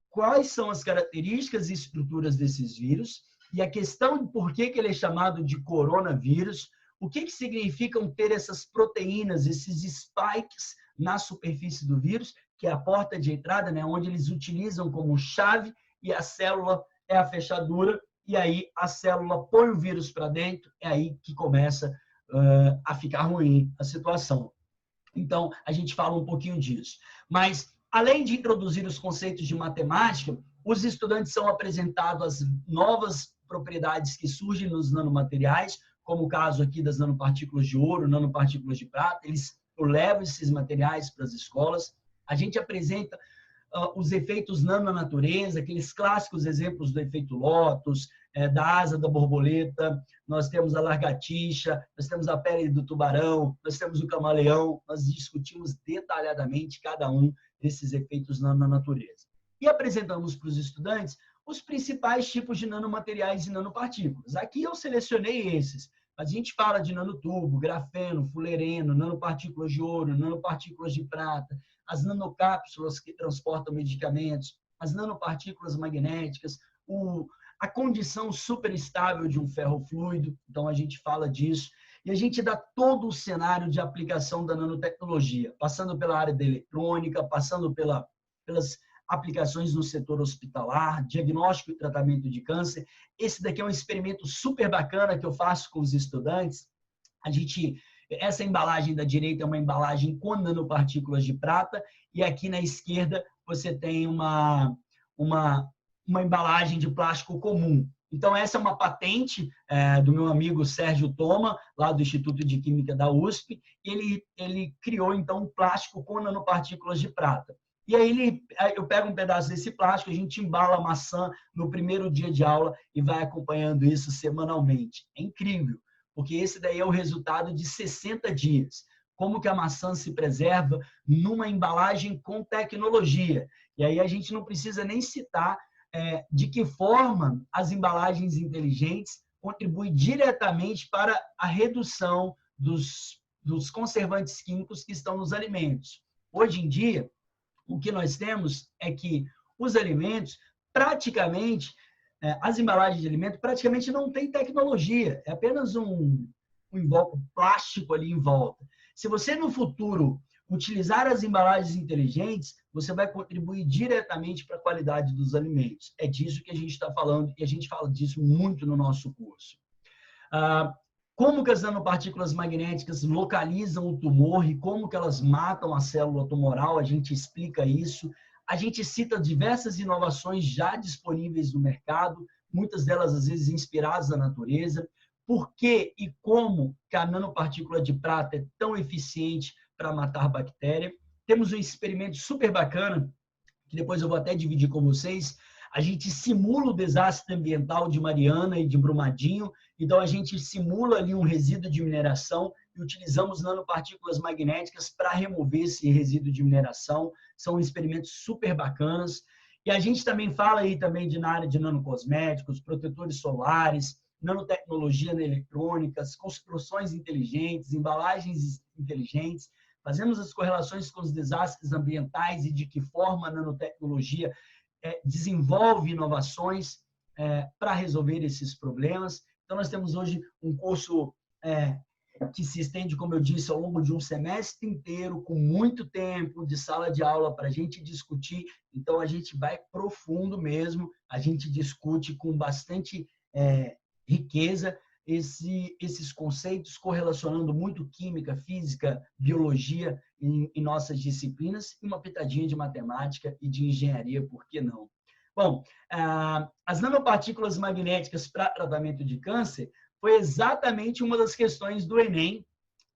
quais são as características e estruturas desses vírus, e a questão de por que ele é chamado de coronavírus, o que significam ter essas proteínas, esses spikes na superfície do vírus, que é a porta de entrada, né, onde eles utilizam como chave, e a célula é a fechadura, e aí a célula põe o vírus para dentro, é aí que começa a ficar ruim a situação. Então, a gente fala um pouquinho disso. Mas, além de introduzir os conceitos de matemática, os estudantes são apresentados as novas propriedades que surgem nos nanomateriais, como o caso aqui das nanopartículas de ouro, nanopartículas de prata. Eles levam esses materiais para as escolas. A gente apresenta os efeitos nano na natureza, aqueles clássicos exemplos do efeito lótus, da asa da borboleta, nós temos a lagartixa, nós temos a pele do tubarão, nós temos o camaleão. Nós discutimos detalhadamente cada um desses efeitos nano na natureza. E apresentamos para os estudantes os principais tipos de nanomateriais e nanopartículas. Aqui eu selecionei esses. A gente fala de nanotubo, grafeno, fulereno, nanopartículas de ouro, nanopartículas de prata, as nanocápsulas que transportam medicamentos, as nanopartículas magnéticas, a condição superestável de um ferrofluido, então a gente fala disso, e a gente dá todo o cenário de aplicação da nanotecnologia, passando pela área da eletrônica, passando pelas aplicações no setor hospitalar, diagnóstico e tratamento de câncer. Esse daqui é um experimento super bacana que eu faço com os estudantes. Essa embalagem da direita é uma embalagem com nanopartículas de prata, e aqui na esquerda você tem uma embalagem de plástico comum. Então, essa é uma patente do meu amigo Sérgio Toma, lá do Instituto de Química da USP, e ele criou, então, um plástico com nanopartículas de prata. E aí eu pego um pedaço desse plástico, a gente embala a maçã no primeiro dia de aula e vai acompanhando isso semanalmente. É incrível, porque esse daí é o resultado de 60 dias. Como que a maçã se preserva numa embalagem com tecnologia. E aí a gente não precisa nem citar de que forma as embalagens inteligentes contribuem diretamente para a redução dos conservantes químicos que estão nos alimentos. Hoje em dia, o que nós temos é que os alimentos, praticamente, as embalagens de alimento praticamente não têm tecnologia, é apenas um plástico ali em volta. Se você, no futuro, utilizar as embalagens inteligentes, você vai contribuir diretamente para a qualidade dos alimentos. É disso que a gente está falando, e a gente fala disso muito no nosso curso. Como que as nanopartículas magnéticas localizam o tumor e como que elas matam a célula tumoral, a gente explica isso. A gente cita diversas inovações já disponíveis no mercado, muitas delas, às vezes, inspiradas na natureza. Por que e como que a nanopartícula de prata é tão eficiente para matar bactéria? Temos um experimento super bacana, que depois eu vou até dividir com vocês. A gente simula o desastre ambiental de Mariana e de Brumadinho, então a gente simula ali um resíduo de mineração e utilizamos nanopartículas magnéticas para remover esse resíduo de mineração. São experimentos super bacanas. E a gente também fala aí também na área de nanocosméticos, protetores solares, nanotecnologia na eletrônica, construções inteligentes, embalagens inteligentes. Fazemos as correlações com os desastres ambientais e de que forma a nanotecnologia desenvolve inovações para resolver esses problemas. Então, nós temos hoje um curso que se estende, como eu disse, ao longo de um semestre inteiro, com muito tempo de sala de aula para a gente discutir. Então, a gente vai profundo mesmo, a gente discute com bastante riqueza esses conceitos, correlacionando muito química, física, biologia em nossas disciplinas, e uma pitadinha de matemática e de engenharia, por que não? Bom, as nanopartículas magnéticas para tratamento de câncer foi exatamente uma das questões do Enem,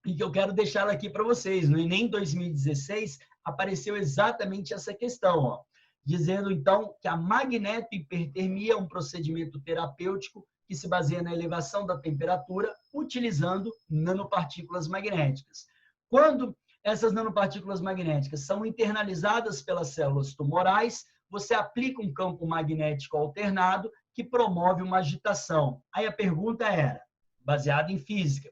e que eu quero deixar aqui para vocês. No Enem 2016, apareceu exatamente essa questão, dizendo, então, que a magnetohipertermia é um procedimento terapêutico que se baseia na elevação da temperatura utilizando nanopartículas magnéticas. Quando essas nanopartículas magnéticas são internalizadas pelas células tumorais, você aplica um campo magnético alternado que promove uma agitação. Aí a pergunta era, baseada em física,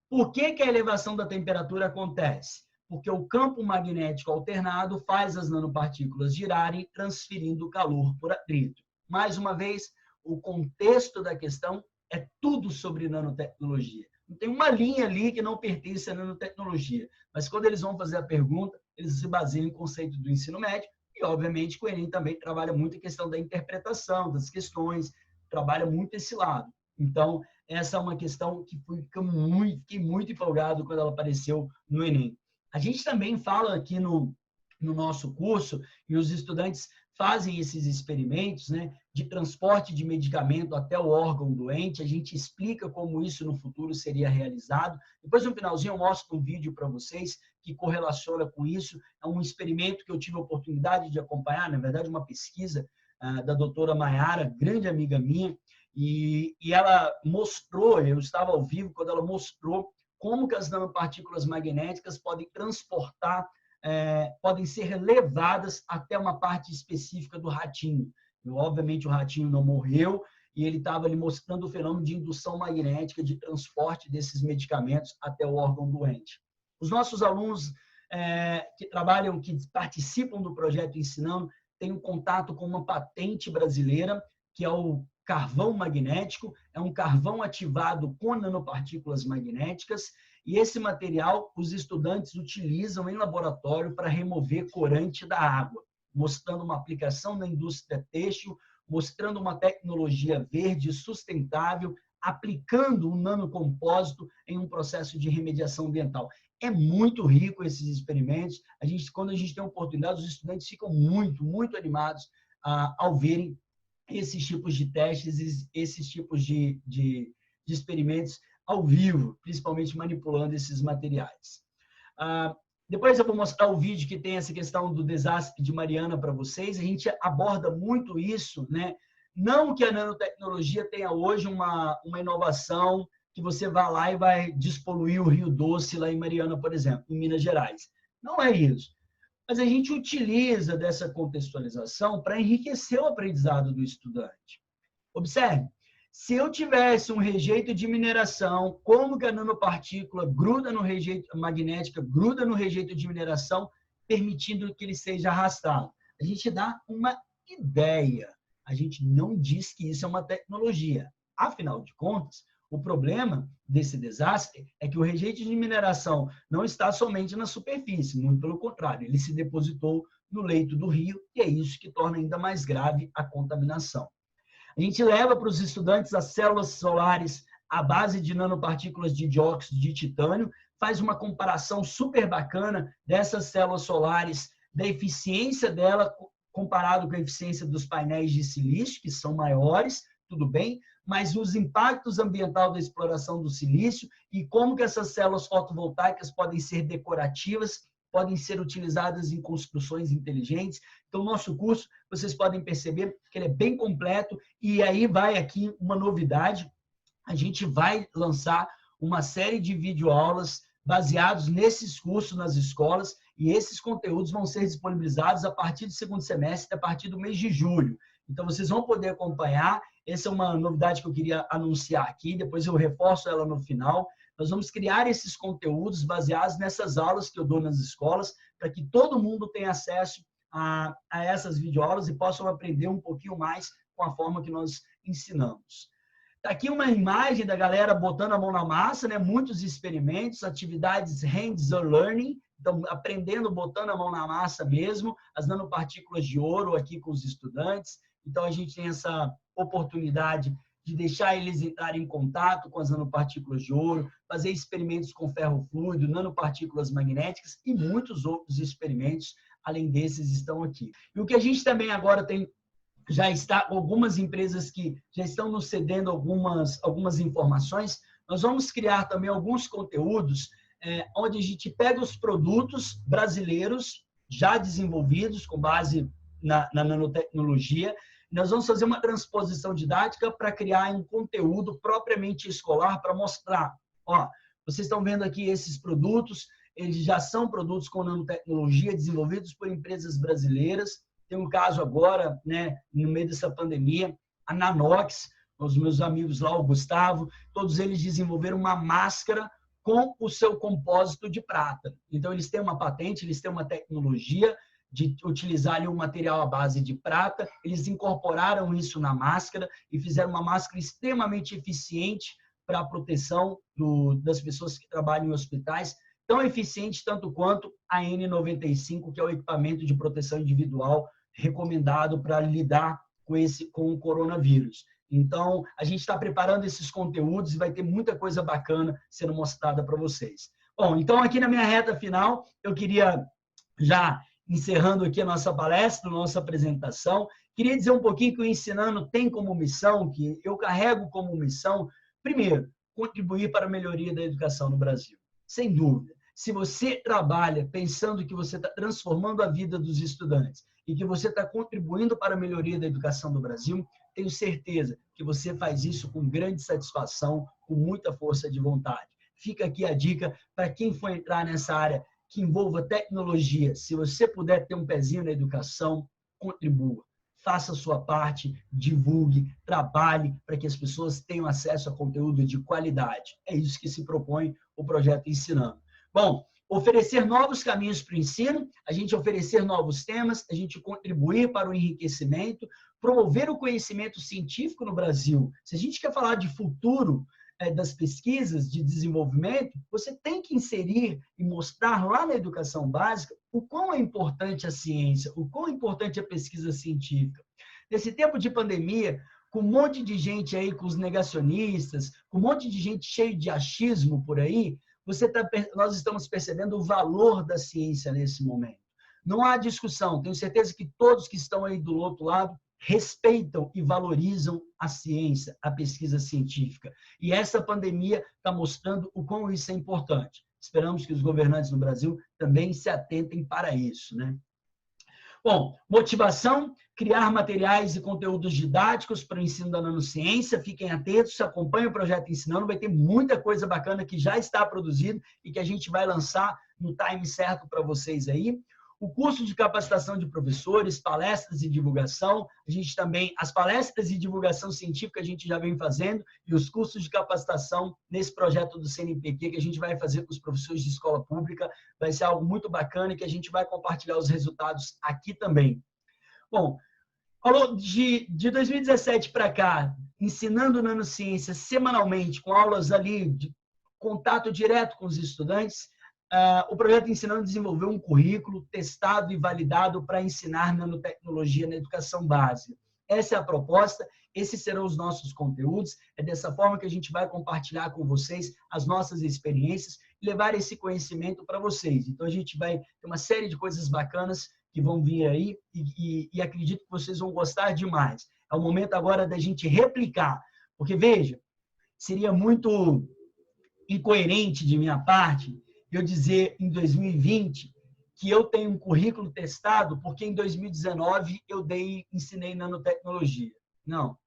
por que a elevação da temperatura acontece? Porque o campo magnético alternado faz as nanopartículas girarem, transferindo calor por atrito. Mais uma vez, o contexto da questão é tudo sobre nanotecnologia. Não tem uma linha ali que não pertence à nanotecnologia. Mas quando eles vão fazer a pergunta, eles se baseiam em conceito do ensino médio e, obviamente, o Enem também trabalha muito a questão da interpretação das questões, trabalha muito esse lado. Então, essa é uma questão que fiquei muito empolgado quando ela apareceu no Enem. A gente também fala aqui no nosso curso, e os estudantes fazem esses experimentos, né, de transporte de medicamento até o órgão doente. A gente explica como isso no futuro seria realizado. Depois, no finalzinho, eu mostro um vídeo para vocês que correlaciona com isso. É um experimento que eu tive a oportunidade de acompanhar, na verdade, uma pesquisa da doutora Maiara, grande amiga minha, e ela mostrou, eu estava ao vivo quando ela mostrou como que as nanopartículas magnéticas podem transportar, podem ser levadas até uma parte específica do ratinho. E, obviamente, o ratinho não morreu e ele estava ali mostrando o fenômeno de indução magnética, de transporte desses medicamentos até o órgão doente. Os nossos alunos que trabalham, que participam do projeto Ensinando, têm um contato com uma patente brasileira, que é o carvão magnético, é um carvão ativado com nanopartículas magnéticas, e esse material os estudantes utilizam em laboratório para remover corante da água, mostrando uma aplicação na indústria têxtil, mostrando uma tecnologia verde sustentável, aplicando um nanocompósito em um processo de remediação ambiental. É muito rico esses experimentos. Quando a gente tem a oportunidade, os estudantes ficam muito animados ao verem esses tipos de testes, esses tipos de experimentos ao vivo, principalmente manipulando esses materiais. Depois eu vou mostrar o vídeo que tem essa questão do desastre de Mariana para vocês. A gente aborda muito isso, né? Não que a nanotecnologia tenha hoje uma inovação que você vai lá e vai despoluir o Rio Doce lá em Mariana, por exemplo, em Minas Gerais. Não é isso. Mas a gente utiliza dessa contextualização para enriquecer o aprendizado do estudante. Observe, se eu tivesse um rejeito de mineração, como que a nanopartícula gruda no rejeito magnética, gruda no rejeito de mineração, permitindo que ele seja arrastado? A gente dá uma ideia. A gente não diz que isso é uma tecnologia. Afinal de contas, o problema desse desastre é que o rejeito de mineração não está somente na superfície, muito pelo contrário, ele se depositou no leito do rio e é isso que torna ainda mais grave a contaminação. A gente leva para os estudantes as células solares à base de nanopartículas de dióxido de titânio, faz uma comparação super bacana dessas células solares, da eficiência dela comparado com a eficiência dos painéis de silício, que são maiores, tudo bem, mas os impactos ambientais da exploração do silício e como que essas células fotovoltaicas podem ser decorativas, podem ser utilizadas em construções inteligentes. Então, o nosso curso, vocês podem perceber que ele é bem completo e aí vai aqui uma novidade. A gente vai lançar uma série de videoaulas baseados nesses cursos nas escolas e esses conteúdos vão ser disponibilizados a partir do segundo semestre, a partir do mês de julho. Então, vocês vão poder acompanhar. Essa é uma novidade que eu queria anunciar aqui, depois eu reforço ela no final. Nós vamos criar esses conteúdos baseados nessas aulas que eu dou nas escolas, para que todo mundo tenha acesso a essas videoaulas e possam aprender um pouquinho mais com a forma que nós ensinamos. Está aqui uma imagem da galera botando a mão na massa, né? Muitos experimentos, atividades hands-on learning, então aprendendo, botando a mão na massa mesmo, as nanopartículas de ouro aqui com os estudantes. Então, a gente tem essa oportunidade de deixar eles entrarem em contato com as nanopartículas de ouro, fazer experimentos com ferro fluido, nanopartículas magnéticas e muitos outros experimentos, além desses, estão aqui. E o que a gente também agora tem, já está, algumas empresas que já estão nos cedendo algumas informações, nós vamos criar também alguns conteúdos onde a gente pega os produtos brasileiros já desenvolvidos com base na nanotecnologia. Nós vamos fazer uma transposição didática para criar um conteúdo propriamente escolar para mostrar, ó, vocês estão vendo aqui esses produtos, eles já são produtos com nanotecnologia desenvolvidos por empresas brasileiras. Tem um caso agora, né, no meio dessa pandemia, a Nanox, os meus amigos lá, o Gustavo, todos eles desenvolveram uma máscara com o seu compósito de prata. Então, eles têm uma patente, eles têm uma tecnologia de utilizar ali um material à base de prata, eles incorporaram isso na máscara e fizeram uma máscara extremamente eficiente para a proteção das pessoas que trabalham em hospitais, tão eficiente tanto quanto a N95, que é o equipamento de proteção individual recomendado para lidar com o coronavírus. Então, a gente está preparando esses conteúdos e vai ter muita coisa bacana sendo mostrada para vocês. Bom, então aqui na minha reta final, eu queria, já encerrando aqui a nossa palestra, a nossa apresentação, queria dizer um pouquinho que o Ensinando tem como missão, que eu carrego como missão, primeiro, contribuir para a melhoria da educação no Brasil. Sem dúvida. Se você trabalha pensando que você está transformando a vida dos estudantes e que você está contribuindo para a melhoria da educação do Brasil, tenho certeza que você faz isso com grande satisfação, com muita força de vontade. Fica aqui a dica para quem for entrar nessa área que envolva tecnologia. Se você puder ter um pezinho na educação, contribua. Faça a sua parte, divulgue, trabalhe para que as pessoas tenham acesso a conteúdo de qualidade. É isso que se propõe o projeto Ensinando. Bom, oferecer novos caminhos para o ensino, a gente oferecer novos temas, a gente contribuir para o enriquecimento, promover o conhecimento científico no Brasil. Se a gente quer falar de futuro das pesquisas de desenvolvimento, você tem que inserir e mostrar lá na educação básica o quão é importante a ciência, o quão é importante a pesquisa científica. Nesse tempo de pandemia, com um monte de gente aí, com os negacionistas, com um monte de gente cheio de achismo por aí, nós estamos percebendo o valor da ciência nesse momento. Não há discussão, tenho certeza que todos que estão aí do outro lado respeitam e valorizam a ciência, a pesquisa científica. E essa pandemia está mostrando o quão isso é importante. Esperamos que os governantes no Brasil também se atentem para isso, né? Bom, motivação, criar materiais e conteúdos didáticos para o ensino da nanociência. Fiquem atentos, acompanhem o projeto Ensinando, vai ter muita coisa bacana que já está produzido e que a gente vai lançar no time certo para vocês aí. O curso de capacitação de professores, palestras e divulgação, a gente também, as palestras e divulgação científica a gente já vem fazendo, e os cursos de capacitação nesse projeto do CNPq que a gente vai fazer com os professores de escola pública, vai ser algo muito bacana e que a gente vai compartilhar os resultados aqui também. Bom, de 2017 para cá, ensinando nanociência semanalmente, com aulas ali de contato direto com os estudantes, o projeto Ensinando desenvolveu um currículo testado e validado para ensinar nanotecnologia na educação básica. Essa é a proposta, esses serão os nossos conteúdos, é dessa forma que a gente vai compartilhar com vocês as nossas experiências e levar esse conhecimento para vocês. Então, a gente vai ter uma série de coisas bacanas que vão vir aí e acredito que vocês vão gostar demais. É o momento agora da gente replicar, porque, veja, seria muito incoerente de minha parte eu dizer em 2020 que eu tenho um currículo testado porque em 2019 eu ensinei nanotecnologia. Não.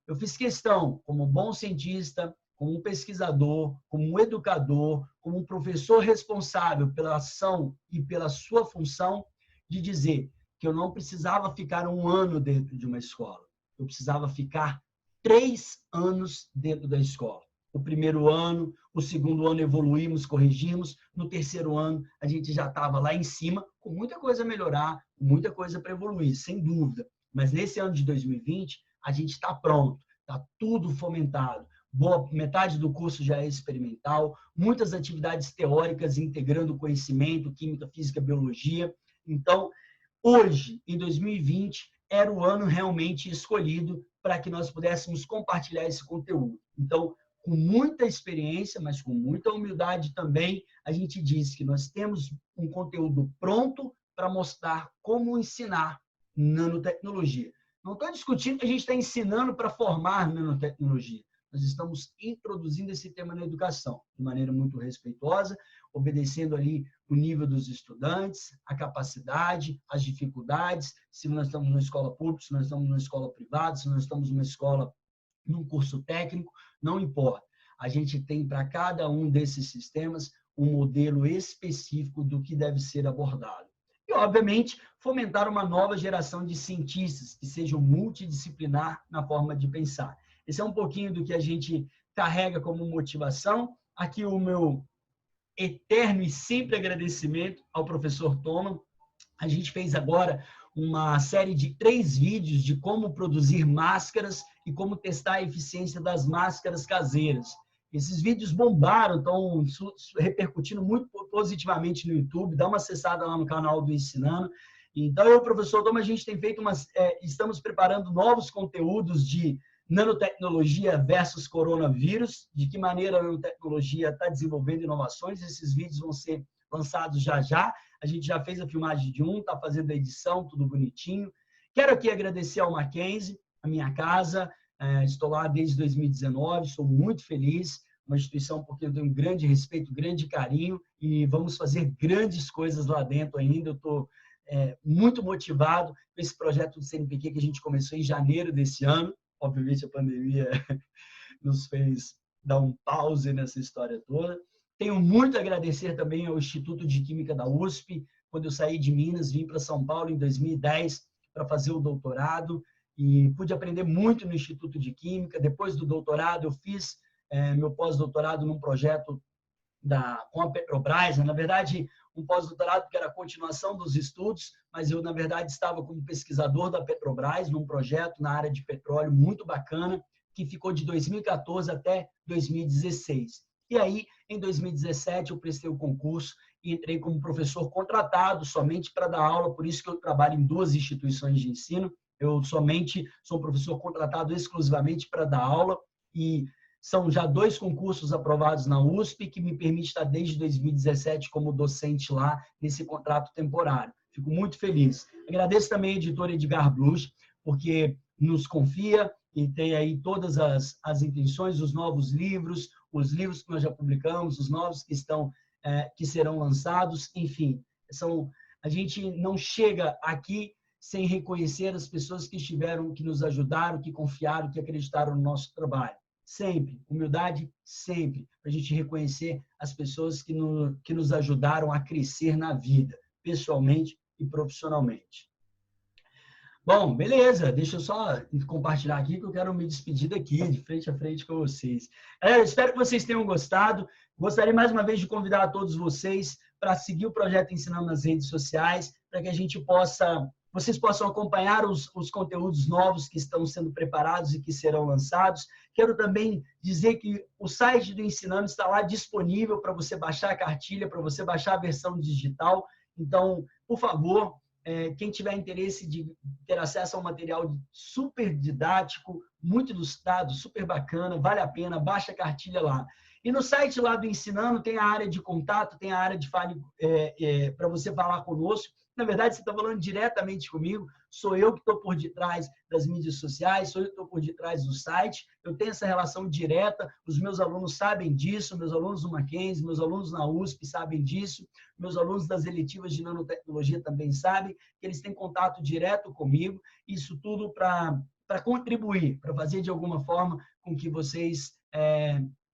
Eu fiz questão, como bom cientista, como um pesquisador, como um educador, como um professor responsável pela ação e pela sua função, de dizer que eu não precisava ficar um ano dentro de uma escola. Eu precisava ficar 3 anos dentro da escola. O primeiro ano, o segundo ano evoluímos, corrigimos, no terceiro ano a gente já estava lá em cima, com muita coisa a melhorar, com muita coisa para evoluir, sem dúvida. Mas nesse ano de 2020, a gente está pronto, está tudo fomentado. Metade do curso já é experimental, muitas atividades teóricas integrando conhecimento, química, física, biologia. Então, hoje, em 2020, era o ano realmente escolhido para que nós pudéssemos compartilhar esse conteúdo. Então, com muita experiência, mas com muita humildade também, a gente diz que nós temos um conteúdo pronto para mostrar como ensinar nanotecnologia. Não estou discutindo que a gente está ensinando para formar nanotecnologia. Nós estamos introduzindo esse tema na educação, de maneira muito respeitosa, obedecendo ali o nível dos estudantes, a capacidade, as dificuldades, se nós estamos numa escola pública, se nós estamos numa escola privada, se nós estamos numa escola, num curso técnico, não importa. A gente tem para cada um desses sistemas um modelo específico do que deve ser abordado. E, obviamente, fomentar uma nova geração de cientistas que sejam multidisciplinar na forma de pensar. Esse é um pouquinho do que a gente carrega como motivação. Aqui o meu eterno e sempre agradecimento ao professor Thomas. A gente fez agora uma série de 3 vídeos de como produzir máscaras e como testar a eficiência das máscaras caseiras. Esses vídeos bombaram, estão repercutindo muito positivamente no YouTube. Dá uma acessada lá no canal do Ensinando. Então, eu, professor Thomas, a gente tem feito estamos preparando novos conteúdos de nanotecnologia versus coronavírus, de que maneira a nanotecnologia está desenvolvendo inovações. Esses vídeos vão ser lançados já já. A gente já fez a filmagem de um, está fazendo a edição, tudo bonitinho. Quero aqui agradecer ao Mackenzie, a minha casa. Estou lá desde 2019, sou muito feliz. Uma instituição porque eu tenho um grande respeito, grande carinho e vamos fazer grandes coisas lá dentro ainda. Eu estou muito motivado com esse projeto do CNPq que a gente começou em janeiro desse ano. Obviamente, a pandemia nos fez dar um pause nessa história toda. Tenho muito a agradecer também ao Instituto de Química da USP. Quando eu saí de Minas, vim para São Paulo em 2010 para fazer o doutorado e pude aprender muito no Instituto de Química. Depois do doutorado, eu fiz meu pós-doutorado num projeto com a Petrobras. Na verdade, um pós-doutorado que era a continuação dos estudos, mas eu, na verdade, estava como pesquisador da Petrobras num projeto na área de petróleo muito bacana, que ficou de 2014 até 2016. E aí, em 2017, eu prestei o concurso e entrei como professor contratado somente para dar aula, por isso que eu trabalho em 2 instituições de ensino. Eu somente sou um professor contratado exclusivamente para dar aula e são já 2 concursos aprovados na USP, que me permite estar desde 2017 como docente lá, nesse contrato temporário. Fico muito feliz. Agradeço também a editora Edgar Bluch, porque nos confia e tem aí todas as intenções, os novos livros, os livros que nós já publicamos, os novos que serão lançados, enfim. A gente não chega aqui sem reconhecer as pessoas que estiveram, que nos ajudaram, que confiaram, que acreditaram no nosso trabalho. Sempre, humildade sempre, para a gente reconhecer as pessoas que nos ajudaram a crescer na vida, pessoalmente e profissionalmente. Bom, beleza, deixa eu só compartilhar aqui que eu quero me despedir daqui, de frente a frente com vocês. Espero que vocês tenham gostado. Gostaria mais uma vez de convidar a todos vocês para seguir o projeto Ensinando nas redes sociais, para que vocês possam acompanhar os conteúdos novos que estão sendo preparados e que serão lançados. Quero também dizer que o site do Ensinando está lá disponível para você baixar a cartilha, para você baixar a versão digital. Então, por favor, quem tiver interesse de ter acesso a um material super didático, muito ilustrado, super bacana, vale a pena, baixa a cartilha lá. E no site lá do Ensinando tem a área de contato, tem a área de para você falar conosco. Na verdade, você está falando diretamente comigo, sou eu que estou por detrás das mídias sociais, sou eu que estou por detrás do site, eu tenho essa relação direta, os meus alunos sabem disso, meus alunos do Mackenzie, meus alunos na USP sabem disso, meus alunos das eletivas de nanotecnologia também sabem, que eles têm contato direto comigo, isso tudo para contribuir, para fazer de alguma forma com que vocês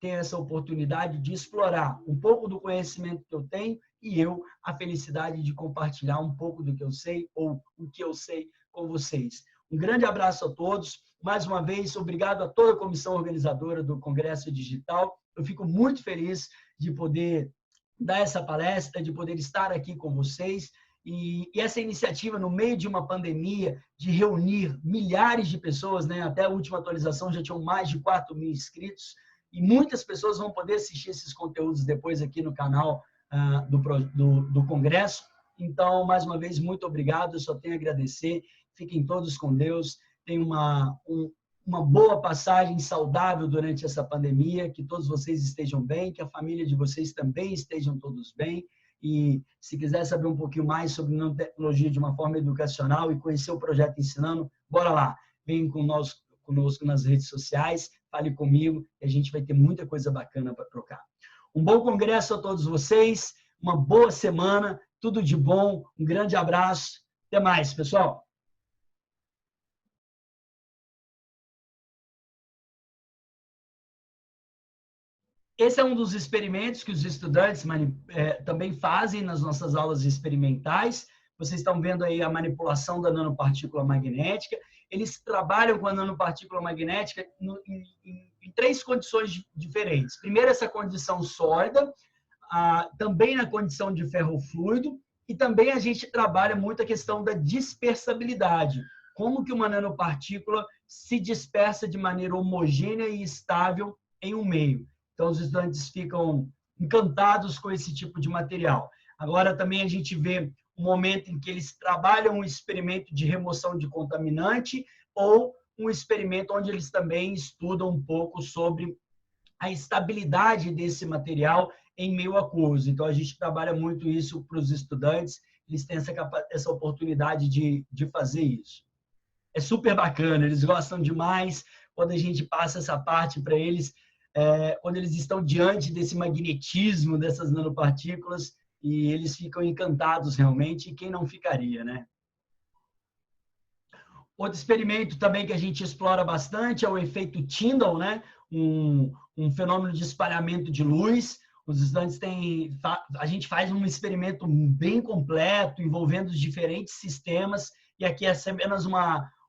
tenham essa oportunidade de explorar um pouco do conhecimento que eu tenho e a felicidade de compartilhar um pouco do que eu sei ou o que eu sei com vocês. Um grande abraço a todos. Mais uma vez, obrigado a toda a comissão organizadora do Congresso Digital. Eu fico muito feliz de poder dar essa palestra, de poder estar aqui com vocês. E essa iniciativa, no meio de uma pandemia, de reunir milhares de pessoas, né? Até a última atualização já tinham mais de 4.000 inscritos, e muitas pessoas vão poder assistir esses conteúdos depois aqui no canal do Congresso. Então, mais uma vez, muito obrigado, eu só tenho a agradecer. Fiquem todos com Deus, tenham uma boa passagem saudável durante essa pandemia, que todos vocês estejam bem, que a família de vocês também estejam todos bem. E se quiser saber um pouquinho mais sobre nanotecnologia de uma forma educacional e conhecer o projeto Ensinando, bora lá, vem conosco nas redes sociais, fale comigo, e a gente vai ter muita coisa bacana para trocar. Um bom congresso a todos vocês, uma boa semana, tudo de bom, um grande abraço, até mais, pessoal! Esse é um dos experimentos que os estudantes também fazem nas nossas aulas experimentais. Vocês estão vendo aí a manipulação da nanopartícula magnética. Eles trabalham com a nanopartícula magnética em três condições diferentes. Primeiro, essa condição sólida, também na condição de ferrofluido, e também a gente trabalha muito a questão da dispersabilidade. Como que uma nanopartícula se dispersa de maneira homogênea e estável em um meio. Então, os estudantes ficam encantados com esse tipo de material. Agora, também a gente vê um momento em que eles trabalham um experimento de remoção de contaminante ou um experimento onde eles também estudam um pouco sobre a estabilidade desse material em meio aquoso. Então, a gente trabalha muito isso para os estudantes, eles têm essa oportunidade de fazer isso. É super bacana, eles gostam demais quando a gente passa essa parte para eles, quando eles estão diante desse magnetismo dessas nanopartículas, e eles ficam encantados realmente, e quem não ficaria, né? Outro experimento também que a gente explora bastante é o efeito Tyndall, né? Um fenômeno de espalhamento de luz. Os estudantes a gente faz um experimento bem completo, envolvendo os diferentes sistemas, e aqui é apenas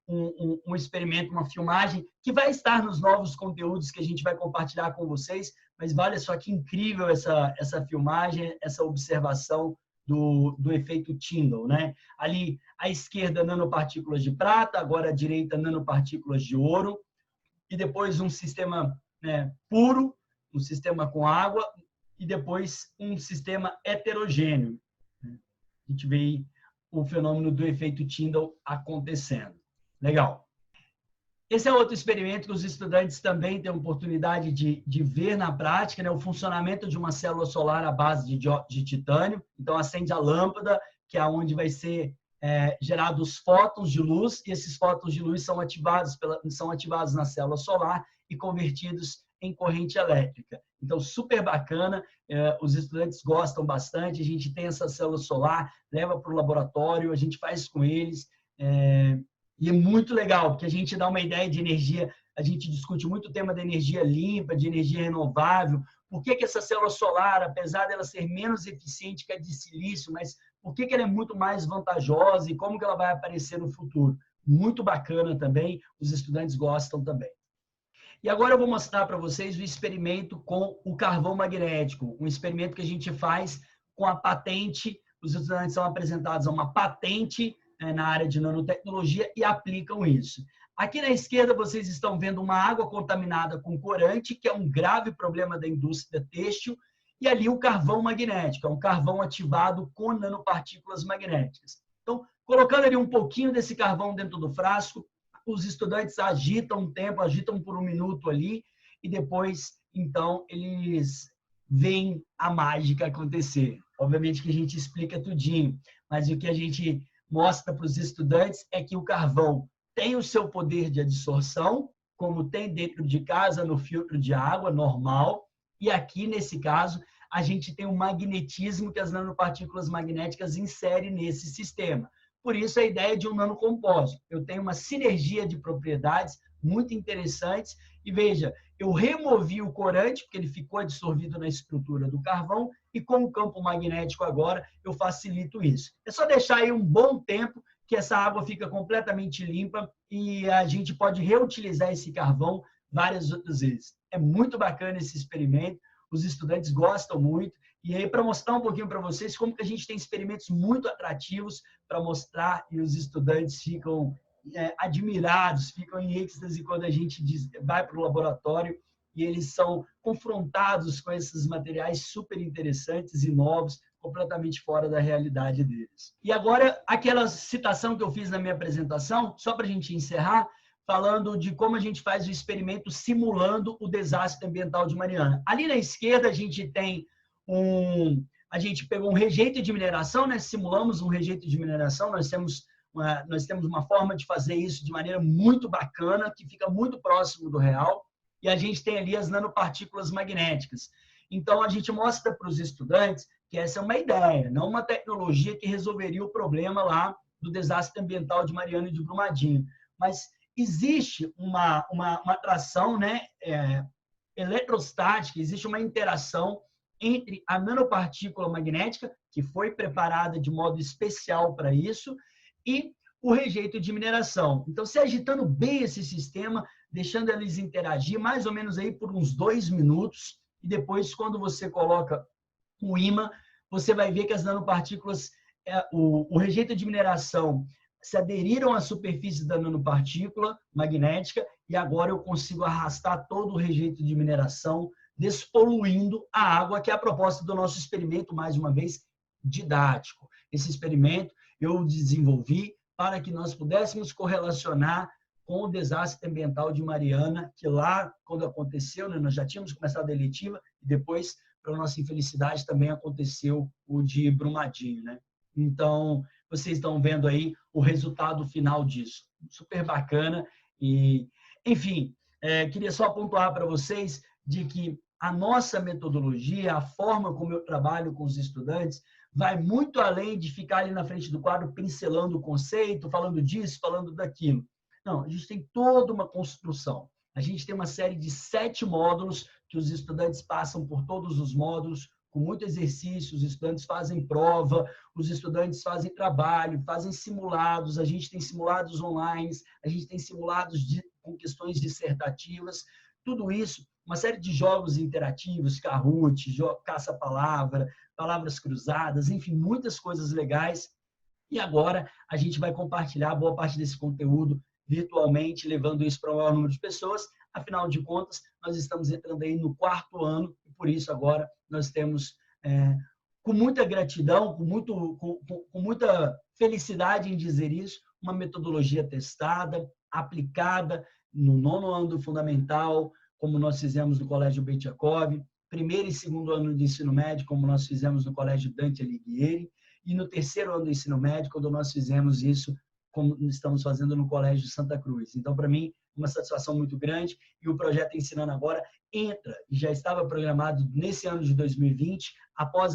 um experimento, uma filmagem, que vai estar nos novos conteúdos que a gente vai compartilhar com vocês, mas olha só que incrível essa filmagem, essa observação do efeito Tyndall, né? Ali, à esquerda, nanopartículas de prata, agora à direita, nanopartículas de ouro, e depois um sistema, né, puro, um sistema com água, e depois um sistema heterogêneo. A gente vê aí o fenômeno do efeito Tyndall acontecendo. Legal. Esse é outro experimento que os estudantes também têm a oportunidade de ver na prática, né? O funcionamento de uma célula solar à base de titânio. Então, acende a lâmpada, que é onde vai ser gerados fótons de luz, e esses fótons de luz são ativados na célula solar e convertidos em corrente elétrica. Então, super bacana, os estudantes gostam bastante, a gente tem essa célula solar, leva para o laboratório, a gente faz com eles, e é muito legal, porque a gente dá uma ideia de energia, a gente discute muito o tema da energia limpa, de energia renovável. Por que essa célula solar, apesar dela ser menos eficiente que a de silício, mas por que ela é muito mais vantajosa e como que ela vai aparecer no futuro? Muito bacana também, os estudantes gostam também. E agora eu vou mostrar para vocês o experimento com o carvão magnético, um experimento que a gente faz com a patente, os estudantes são apresentados a uma patente na área de nanotecnologia e aplicam isso. Aqui na esquerda vocês estão vendo uma água contaminada com corante, que é um grave problema da indústria têxtil, e ali o carvão magnético, é um carvão ativado com nanopartículas magnéticas. Então, colocando ali um pouquinho desse carvão dentro do frasco, os estudantes agitam um tempo, agitam por 1 minuto ali, e depois, então, eles veem a mágica acontecer. Obviamente que a gente explica tudinho, mas o que a gente mostra para os estudantes é que o carvão tem o seu poder de adsorção, como tem dentro de casa no filtro de água normal, e aqui, nesse caso, a gente tem o magnetismo que as nanopartículas magnéticas inserem nesse sistema. Por isso, a ideia de um nanocompósito. Eu tenho uma sinergia de propriedades muito interessantes, e veja, eu removi o corante, porque ele ficou absorvido na estrutura do carvão, e com o campo magnético agora, eu facilito isso. É só deixar aí um bom tempo, que essa água fica completamente limpa, e a gente pode reutilizar esse carvão várias outras vezes. É muito bacana esse experimento, os estudantes gostam muito, e aí para mostrar um pouquinho para vocês como que a gente tem experimentos muito atrativos para mostrar, e os estudantes ficam admirados, ficam em êxtase quando a gente vai para o laboratório e eles são confrontados com esses materiais super interessantes e novos, completamente fora da realidade deles. E agora, aquela citação que eu fiz na minha apresentação, só para a gente encerrar, falando de como a gente faz o experimento simulando o desastre ambiental de Mariana. Ali na esquerda, a gente tem a gente pegou um rejeito de mineração, né? Simulamos um rejeito de mineração, nós temos uma forma de fazer isso de maneira muito bacana, que fica muito próximo do real, e a gente tem ali as nanopartículas magnéticas. Então, a gente mostra para os estudantes que essa é uma ideia, não uma tecnologia que resolveria o problema lá do desastre ambiental de Mariana e de Brumadinho. Mas existe uma atração, né, eletrostática, existe uma interação entre a nanopartícula magnética, que foi preparada de modo especial para isso, e o rejeito de mineração. Então, se agitando bem esse sistema, deixando eles interagir mais ou menos aí por uns 2 minutos, e depois, quando você coloca o ímã, você vai ver que as nanopartículas, o rejeito de mineração se aderiram à superfície da nanopartícula magnética e agora eu consigo arrastar todo o rejeito de mineração, despoluindo a água, que é a proposta do nosso experimento, mais uma vez, didático. Esse experimento eu desenvolvi para que nós pudéssemos correlacionar com o desastre ambiental de Mariana, que lá, quando aconteceu, né, nós já tínhamos começado a eletiva, e depois, para nossa infelicidade, também aconteceu o de Brumadinho, né? Então, vocês estão vendo aí o resultado final disso. Super bacana. E, enfim, queria só pontuar para vocês de que a nossa metodologia, a forma como eu trabalho com os estudantes, vai muito além de ficar ali na frente do quadro pincelando o conceito, falando disso, falando daquilo. Não, a gente tem toda uma construção. A gente tem uma série de 7 módulos que os estudantes passam por todos os módulos, com muito exercício, os estudantes fazem prova, os estudantes fazem trabalho, fazem simulados, a gente tem simulados online, a gente tem simulados com questões dissertativas, tudo isso, uma série de jogos interativos, Kahoot, caça-palavra, palavras cruzadas, enfim, muitas coisas legais. E agora a gente vai compartilhar boa parte desse conteúdo virtualmente, levando isso para o maior número de pessoas. Afinal de contas, nós estamos entrando aí no 4º ano, e por isso agora nós temos, com muita gratidão, com muita felicidade em dizer isso, uma metodologia testada, aplicada no 9º ano do fundamental, como nós fizemos no Colégio Beit Yaakov, 1º e 2º ano de ensino médio, como nós fizemos no Colégio Dante Alighieri, e no 3º ano do ensino médio, quando nós fizemos isso, como estamos fazendo no Colégio Santa Cruz. Então, para mim, uma satisfação muito grande, e o projeto Ensinando Agora entra, e já estava programado nesse ano de 2020, após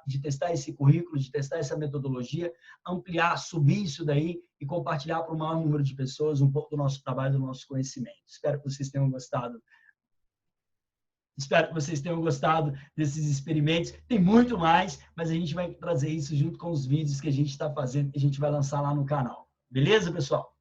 de testar esse currículo, de testar essa metodologia, ampliar, subir isso daí e compartilhar para o maior número de pessoas um pouco do nosso trabalho, do nosso conhecimento. Espero que vocês tenham gostado. Espero que vocês tenham gostado desses experimentos. Tem muito mais, mas a gente vai trazer isso junto com os vídeos que a gente está fazendo, que a gente vai lançar lá no canal. Beleza, pessoal?